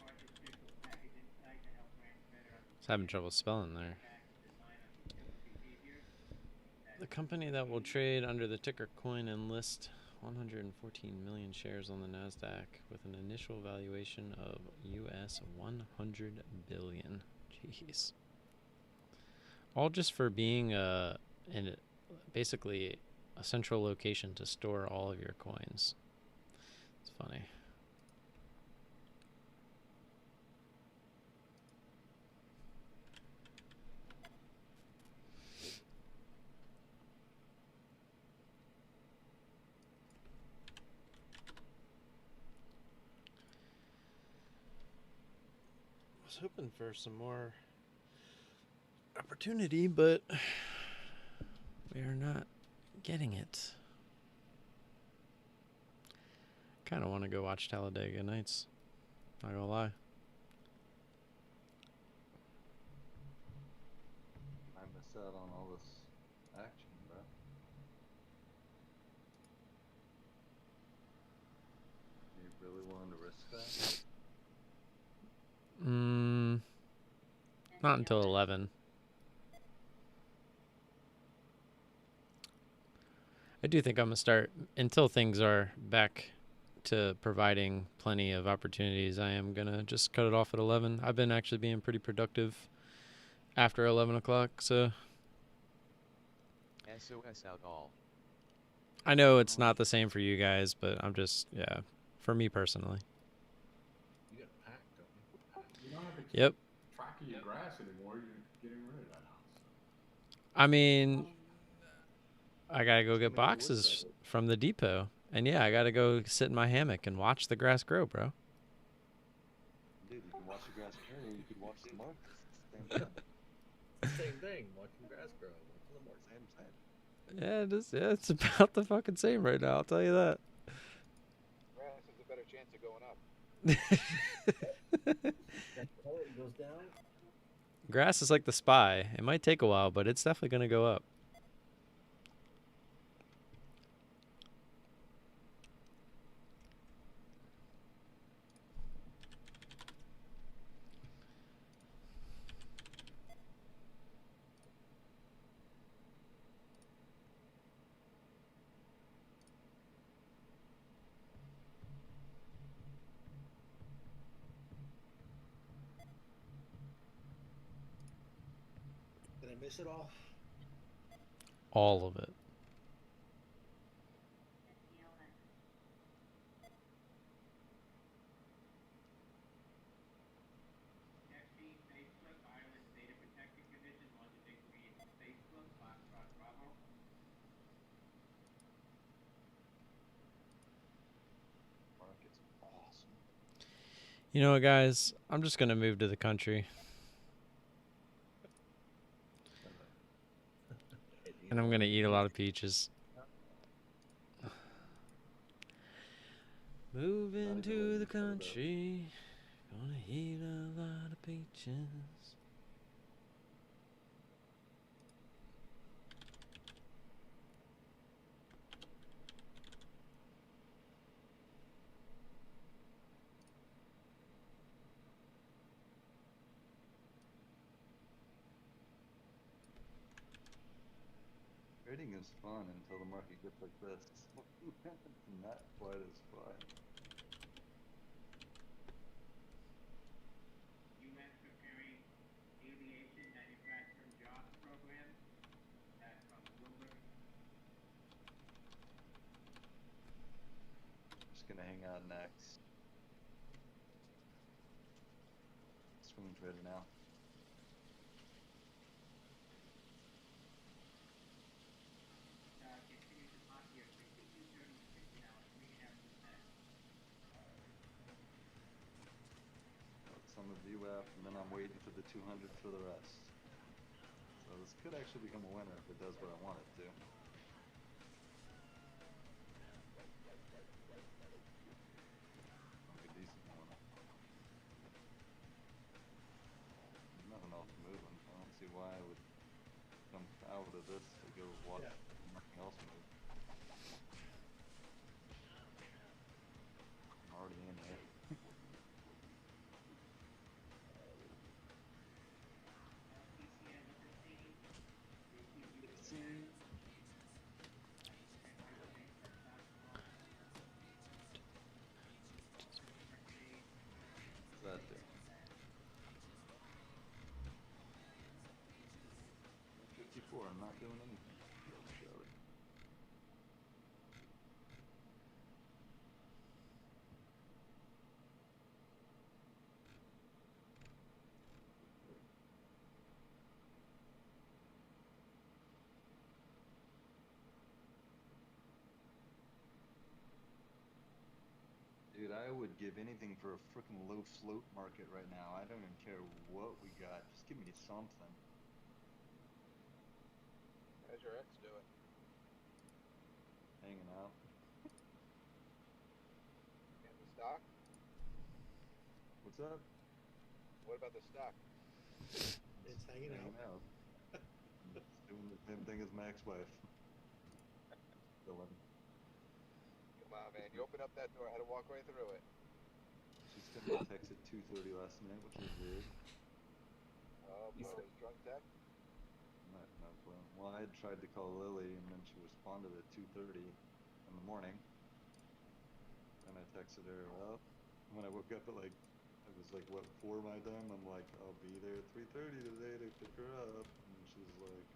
Speaker 8: Artificial package insight to help brands better
Speaker 5: Just having trouble spelling there.
Speaker 8: design on consumer behavior.
Speaker 5: The company that will trade under the ticker coin and list 114 million shares on the NASDAQ with an initial valuation of US 100 billion. Jeez. All just for being basically a central location to store all of your coins. It's funny. I was hoping for some more opportunity, but we are not getting it. Kind of want to go watch Talladega Nights. Not gonna lie.
Speaker 1: I miss out on all this action, bro. You really willing to risk that?
Speaker 5: Not until 11. I do think I'm gonna start until things are back to providing plenty of opportunities. I am gonna just cut it off at 11. I've been actually being pretty productive after 11 o'clock, so
Speaker 7: SOS out all.
Speaker 5: I know it's not the same for you guys, but I'm just, yeah, for me personally.
Speaker 3: You got a pack, don't you? You don't have to keep
Speaker 5: Yep.
Speaker 3: track of your grass anymore. You're getting rid of that house.
Speaker 5: I mean, I gotta go get boxes from the depot. And yeah, I gotta go sit in my hammock and watch the grass grow, bro.
Speaker 1: Dude, you can watch the grass grow, or you could watch the market. It's the same thing.
Speaker 2: Same thing. Watching grass grow. Watching the market.
Speaker 1: Same.
Speaker 5: Yeah, it is. Yeah, it's about the fucking same right now. I'll tell you that.
Speaker 11: Grass has a better chance of going up.
Speaker 2: That color goes down.
Speaker 5: Grass is like the spy. It might take a while, but it's definitely gonna go up.
Speaker 6: I miss it all?
Speaker 5: All of it.
Speaker 8: FB, Facebook, Ireland's Data Protection Commission wants a degree in Facebook, Foxtrot, Bravo.
Speaker 1: Market's awesome.
Speaker 5: You know what, guys? I'm just gonna move to the country, and I'm gonna eat a lot of peaches. Moving to the country, gonna eat a lot of peaches.
Speaker 1: Trading is fun until the market gets like this. It's not quite as fun.
Speaker 8: U.S. preparing aviation manufacturing jobs program. That's from Bloomberg.
Speaker 1: Just gonna hang out next. Swing trader now.
Speaker 8: Continues to pop here, 62.36 now at 3.5%.
Speaker 1: Some of VWAP, and then I'm waiting for the 200 for the rest. So this could actually become a winner if it does what I want it to. Like a decent one. There's nothing else moving. I don't see why I would jump out of this to go watch nothing else move. I'm already in here. What's that do? 54, I'm not doing anything. Really. Dude, I would give anything for a freaking low float market right now. I don't even care what we got. Just give me something.
Speaker 11: How's your ex doing?
Speaker 1: Hanging out.
Speaker 11: And the stock?
Speaker 1: What's up?
Speaker 11: What about the stock?
Speaker 6: It's hanging out.
Speaker 1: It's doing the same thing as my ex-wife. Dylan.
Speaker 11: Come on, man. You open up that door. I had to walk right through it.
Speaker 1: She sent me a text at 2:30 last night, which is weird.
Speaker 11: Oh, boy. Was drunk text?
Speaker 1: No clue. Well, I had tried to call Lily, and then she responded at 2:30 in the morning. And I texted her, well, when I woke up at like, it was like, what, 4 my time? I'm like, I'll be there at 3:30 today to pick her up. And she's like,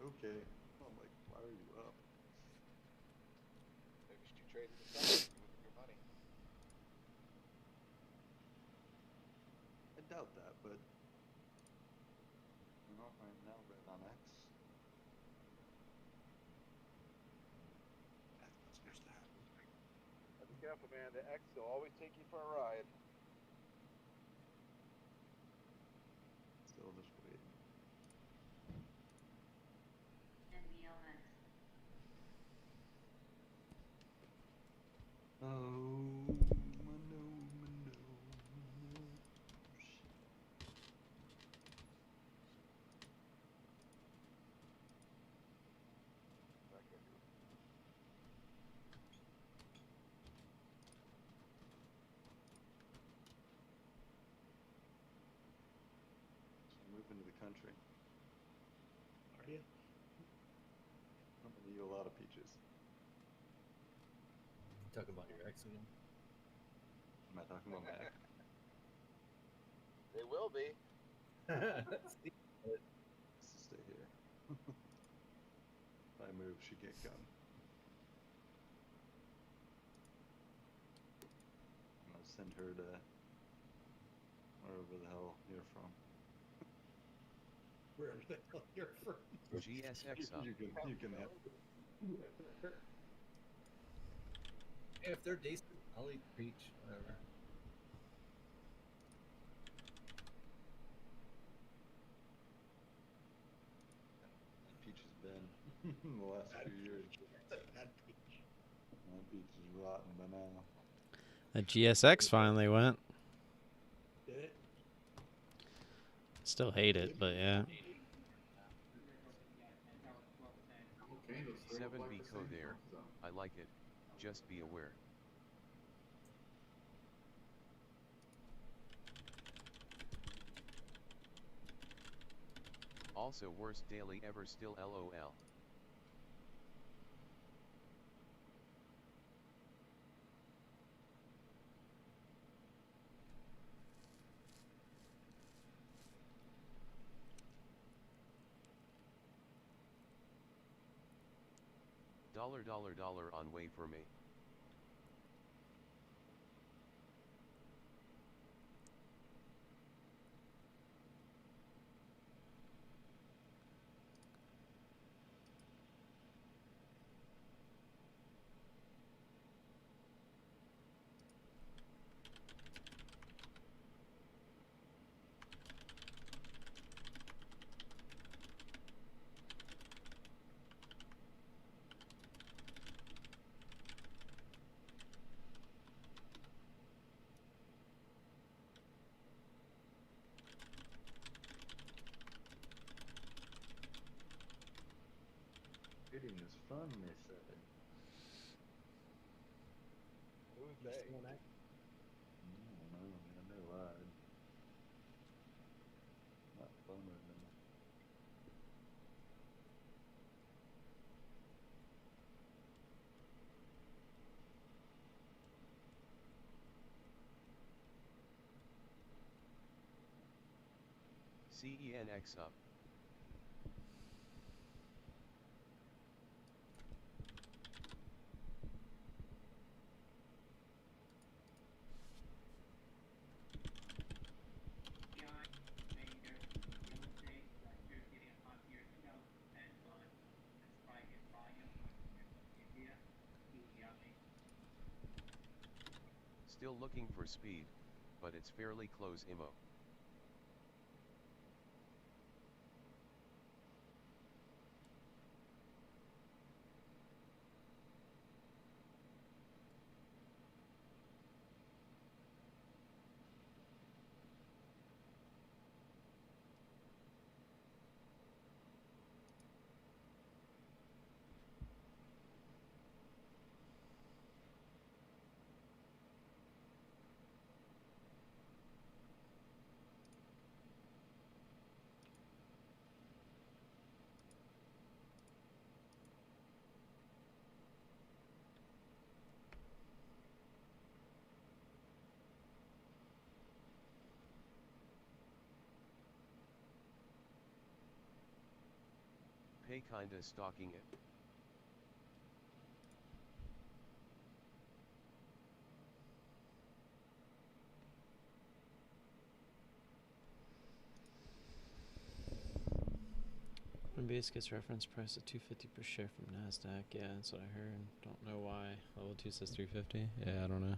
Speaker 1: okay. I'm like, why are you up?
Speaker 11: Maybe she traded the stock with your money.
Speaker 1: I doubt that, but you know, right now red on X.
Speaker 6: That's what's supposed to happen.
Speaker 11: Be careful, man. The X will always take you for a ride.
Speaker 1: Still just waiting.
Speaker 9: MVIS.
Speaker 1: Oh, Mano. Moving to the country.
Speaker 6: Are you?
Speaker 1: I'm gonna eat a lot of peaches.
Speaker 2: Talking about your ex again?
Speaker 1: Am I talking about my ex?
Speaker 11: They will be.
Speaker 1: This is stay move should get gun. And I'll send her to wherever the hell you're from.
Speaker 6: Wherever the hell you're from.
Speaker 7: GSX up.
Speaker 1: You can have.
Speaker 2: Hey, if they're decent, I'll eat peach, whatever.
Speaker 1: Peach has been in the last few years.
Speaker 6: Bad peach.
Speaker 1: That peach is rotten by now.
Speaker 5: The GSX finally went.
Speaker 6: Did it?
Speaker 5: Still hate it, but yeah.
Speaker 3: Okay, those three look
Speaker 7: 7
Speaker 3: like the
Speaker 7: Bico
Speaker 3: same
Speaker 7: there.
Speaker 3: zone.
Speaker 7: I like it. Just be aware. Also worst daily ever still LOL. $$ on way for me.
Speaker 1: Trading is fun, they said.
Speaker 11: Who's
Speaker 6: You
Speaker 11: they?
Speaker 6: still on that?
Speaker 1: I don't know, man. They lied. Not fun right now.
Speaker 7: CENX up. Still looking for speed, but it's fairly close IMO. Pay kinda stalking it.
Speaker 5: MVIS gets reference price at 250 per share from NASDAQ. Yeah, that's what I heard. Don't know why. Level 2 says 350. Yeah, I don't know.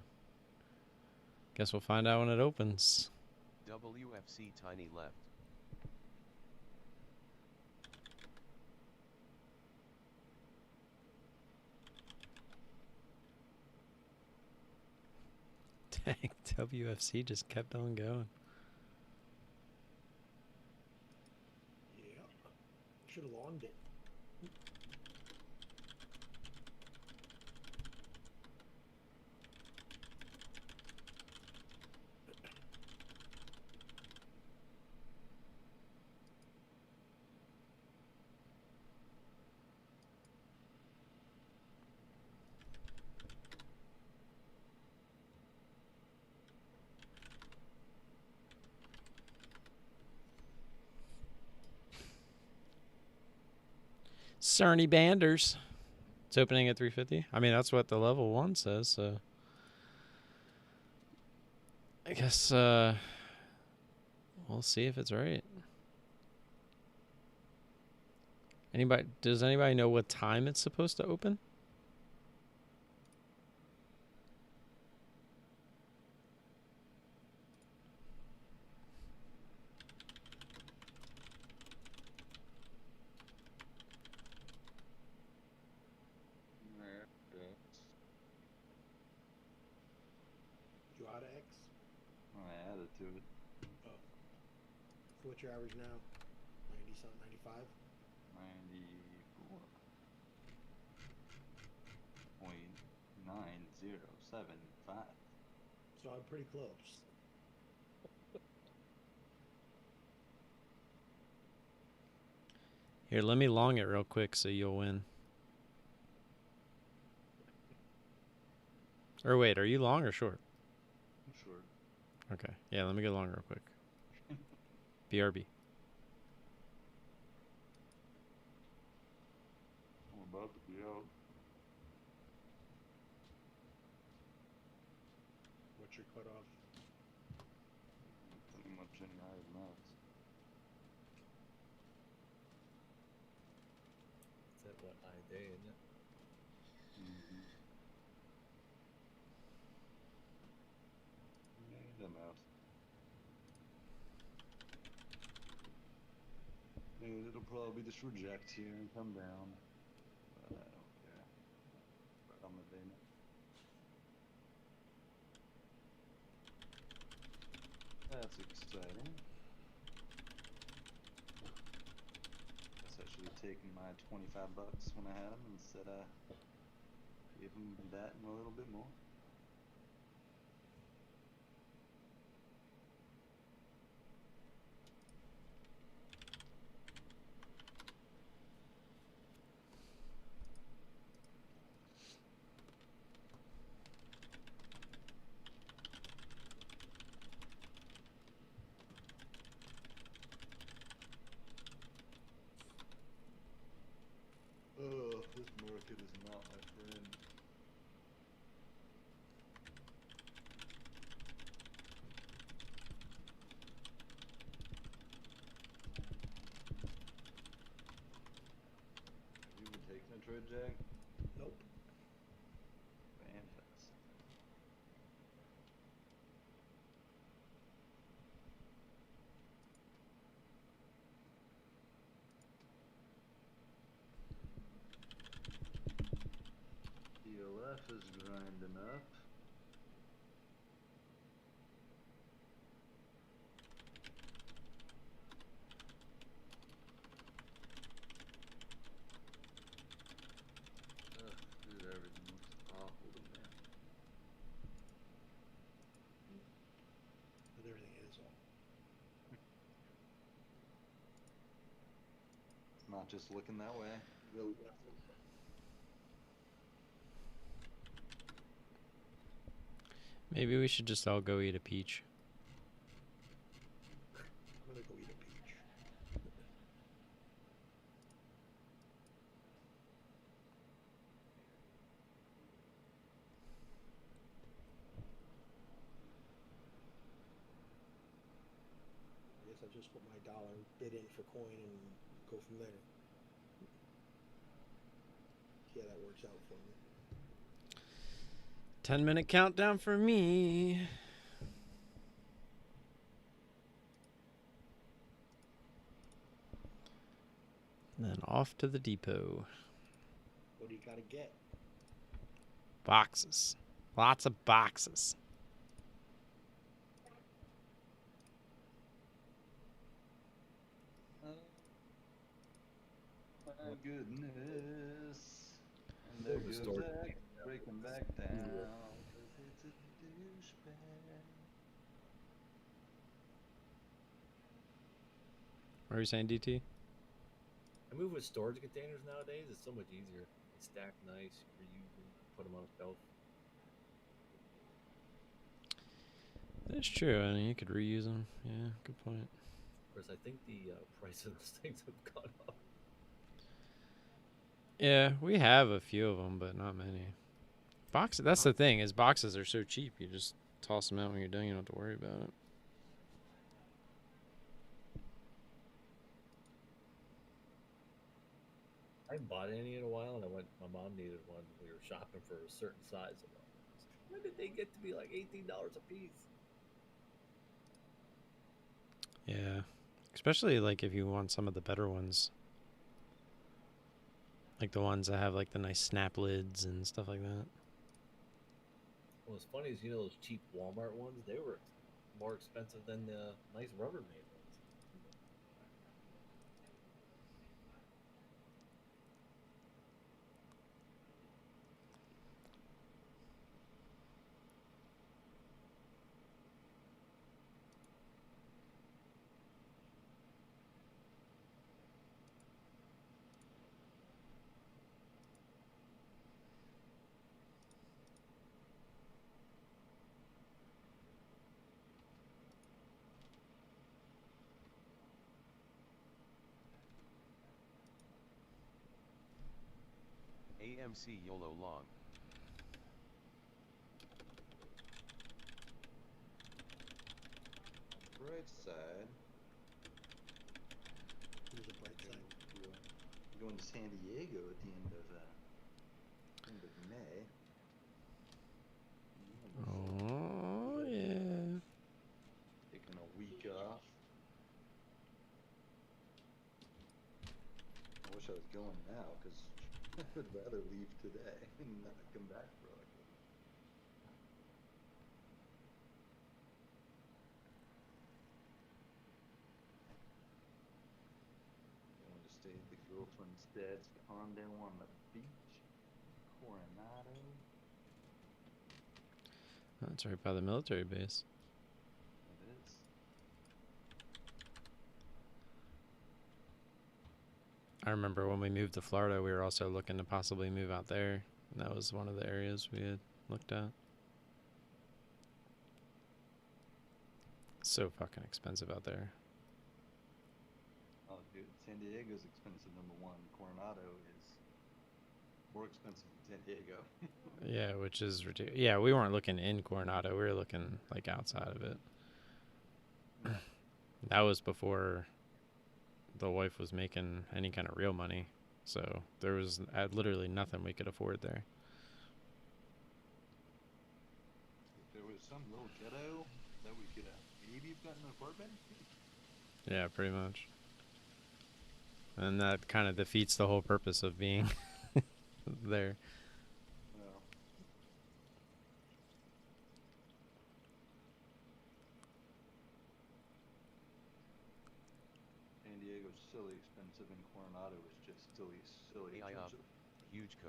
Speaker 5: Guess we'll find out when it opens.
Speaker 7: WFC tiny left.
Speaker 5: Dang, WFC just kept on going.
Speaker 6: Yeah. Should have longed it.
Speaker 5: Cerny Banders. It's opening at 350. I mean, that's what the level 1 says, so I guess we'll see if it's right. Does anybody know what time it's supposed to open?
Speaker 6: You out of X?
Speaker 1: I added to it.
Speaker 6: Oh. So what's your average now? 90 something, 95?
Speaker 1: 94.9075.
Speaker 6: So I'm pretty close.
Speaker 5: Here, let me long it real quick so you'll win. Or wait, are you long or short?
Speaker 1: I'm short.
Speaker 5: Okay. Yeah, let me go long real quick. BRB.
Speaker 1: I'm about to be out.
Speaker 6: What's your cutoff?
Speaker 1: Pretty much any higher than that.
Speaker 2: It's at what, high day, isn't it?
Speaker 1: Yeah, mouse. Dude, it'll probably just reject here and come down. But I don't care. I'm a day now. That's exciting. Guess I should have taken my $25 when I had them instead of gave them that and a little bit more. This market is not my friend. Have you been taking a trade, Jag?
Speaker 6: Nope.
Speaker 1: Fantastic. ELF is grinding up. Dude, everything looks awful to me.
Speaker 6: But everything is all.
Speaker 1: It's not just looking that way. Really.
Speaker 5: Maybe we should just all go eat a peach.
Speaker 6: I'm gonna go eat a peach. I guess I'll just put my dollar bid in for coin and go from there. See how that works out for me.
Speaker 5: 10-minute countdown for me. And then off to the depot.
Speaker 6: What do you gotta get?
Speaker 5: Boxes. Lots of boxes.
Speaker 1: My goodness. And there goes
Speaker 2: Store.
Speaker 1: that breaking back down. 'Cause it's a douchebag.
Speaker 5: What are you saying, DT?
Speaker 2: I move with storage containers nowadays. It's so much easier. They stack nice. You reuse them. Put them on a shelf.
Speaker 5: That's true. I mean, you could reuse them. Yeah, good point.
Speaker 2: Of course, I think the price of those things have gone up.
Speaker 5: Yeah, we have a few of them, but not many. Boxes. That's the thing, is boxes are so cheap. You just toss them out when you're done. You don't have to worry about it.
Speaker 2: I haven't bought any in a while, and my mom needed one. We were shopping for a certain size of them. When did they get to be like $18 a piece?
Speaker 5: Yeah, especially like if you want some of the better ones, like the ones that have like the nice snap lids and stuff like that.
Speaker 2: What's funny is, those cheap Walmart ones, they were more expensive than the nice Rubbermaid ones.
Speaker 7: AMC YOLO Long.
Speaker 1: Right side.
Speaker 6: Here's the bright side.
Speaker 1: We're going to San Diego at the end of May.
Speaker 5: Oh yeah.
Speaker 1: Taking a week off. I wish I was going now, because I would rather leave today and not come back for like a week. Going to stay at the girlfriend's dad's condo on the beach, Coronado.
Speaker 5: That's right by the military base.
Speaker 1: It is.
Speaker 5: I remember when we moved to Florida, we were also looking to possibly move out there. And that was one of the areas we had looked at. So fucking expensive out there.
Speaker 1: Oh, dude, San Diego's expensive, number one. Coronado is more expensive than San Diego.
Speaker 5: Yeah, which is ridiculous. Yeah, we weren't looking in Coronado. We were looking like outside of it. That was before the wife was making any kind of real money. So there was literally nothing we could afford there.
Speaker 1: If there was some little ghetto that we could have maybe gotten an apartment.
Speaker 5: Yeah, pretty much. And that kind of defeats the whole purpose of being there.
Speaker 1: Well, San Diego's silly expensive, and Coronado is just silly
Speaker 7: AI up,
Speaker 1: expensive.
Speaker 7: huge co.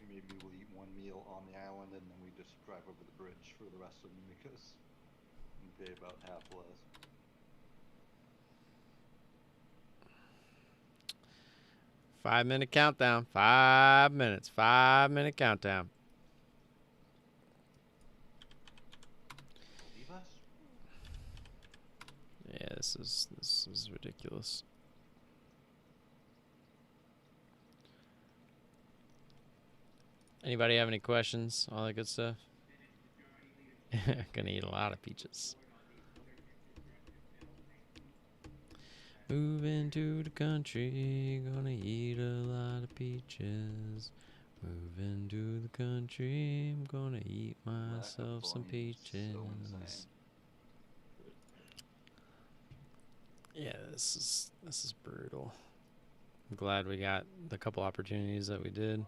Speaker 1: Maybe we'll eat one meal on the island and then we just drive over the bridge for the rest of them, because we pay about half less.
Speaker 5: Five-minute countdown. 5 minutes. 5-minute countdown.
Speaker 1: Believe us?
Speaker 5: Yeah, this is ridiculous. Anybody have any questions? All that good stuff? Gonna eat a lot of peaches. Moving to the country, gonna eat a lot of peaches. Moving to the country, I'm gonna eat myself some peaches.
Speaker 1: So
Speaker 5: Yeah, this is brutal. I'm glad we got the couple opportunities that we did.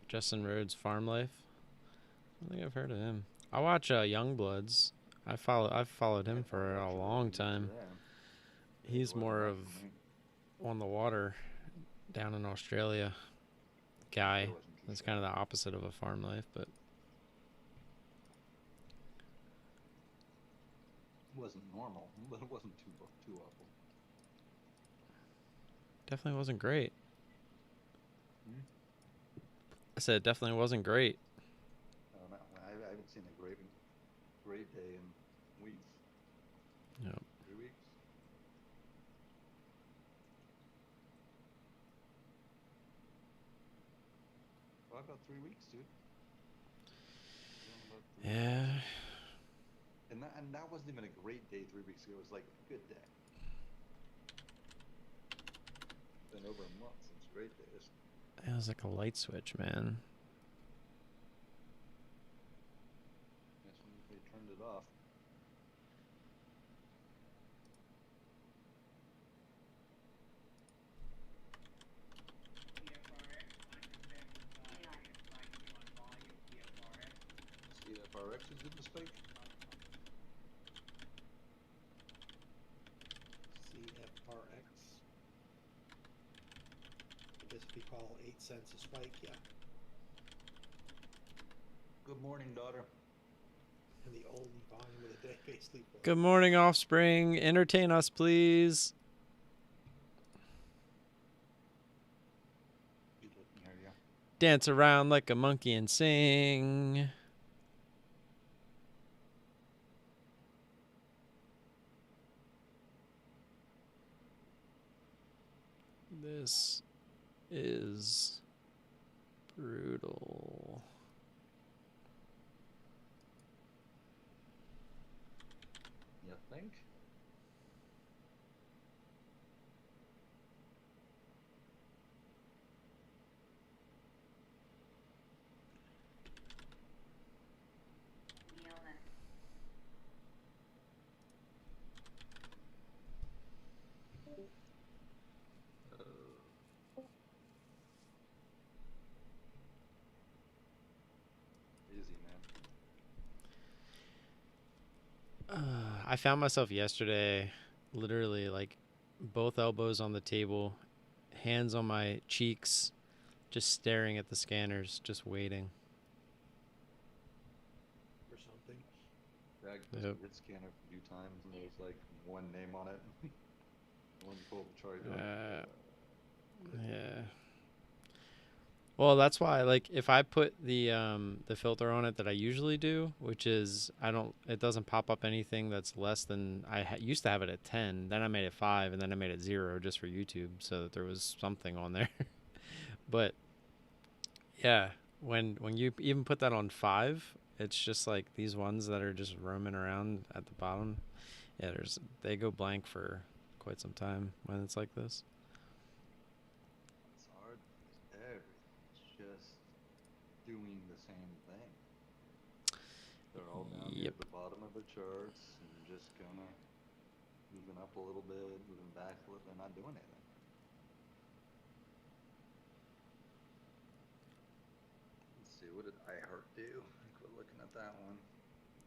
Speaker 5: Justin Rhodes Farm Life. I don't think I've heard of him. I watch Youngbloods. I've followed him for a long time. He's more of on the water down in Australia guy. That's kind of the opposite of a farm life, but
Speaker 1: it wasn't normal, but it wasn't too awful.
Speaker 5: Definitely wasn't great. I said it definitely wasn't great.
Speaker 1: I don't know. haven't seen a great day in weeks.
Speaker 5: Yep.
Speaker 1: 3 weeks. Well, about 3 weeks, dude. About 3
Speaker 5: Yeah.
Speaker 1: weeks. And that wasn't even a great day 3 weeks ago. It was like a good day. Been over a month since great days.
Speaker 5: It was like a light switch, man.
Speaker 1: As soon as they turned it off. CFRX is in the spike.
Speaker 6: CFRX. I guess if you call 8 cents a spike, yeah.
Speaker 1: Good morning, daughter.
Speaker 6: And the old volume of the day, basically.
Speaker 5: Good morning, Offspring. Entertain us, please. Dance around like a monkey and sing. This is brutal.
Speaker 1: You think? Easy, man.
Speaker 5: I found myself yesterday literally like both elbows on the table, hands on my cheeks, just staring at the scanners, just waiting.
Speaker 6: Or something.
Speaker 1: Yeah, I
Speaker 5: Yep.
Speaker 1: did scan it a few times and there was like one name on it. One pull the chart.
Speaker 5: Yeah. Well, that's why, like, if I put the filter on it that I usually do, which is it doesn't pop up anything that's less than used to have it at 10. Then I made it 5, and then I made it 0 just for YouTube, so that there was something on there. But yeah, when you even put that on 5, it's just like these ones that are just roaming around at the bottom. Yeah, they go blank for quite some time when it's like this.
Speaker 1: It's hard. Everything's just doing the same thing. They're all down here at the bottom of the charts and just kind of moving up a little bit, moving back a little. They're not doing anything. Let's see, what did iHeart do? Quit looking at that one.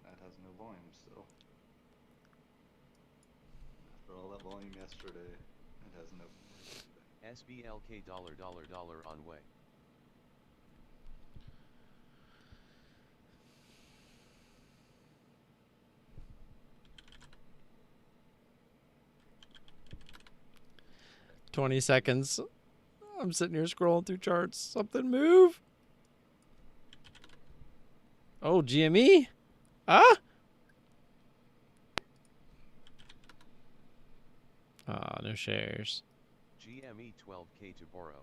Speaker 1: That has no volume still. After all that volume yesterday, it has no volume today.
Speaker 7: SBLK $$ on way.
Speaker 5: $20 seconds. I'm sitting here scrolling through charts. Something move. Oh, GME? Ah? Ah, no shares.
Speaker 7: GME 12K to borrow.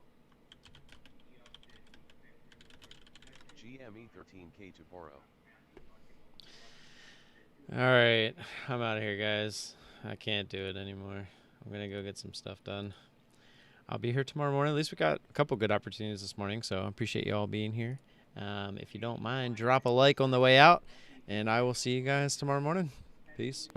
Speaker 7: GME 13K to borrow.
Speaker 5: Alright, I'm out of here, guys. I can't do it anymore. I'm going to go get some stuff done. I'll be here tomorrow morning. At least we got a couple good opportunities this morning, so I appreciate you all being here. If you don't mind, drop a like on the way out, and I will see you guys tomorrow morning. Peace.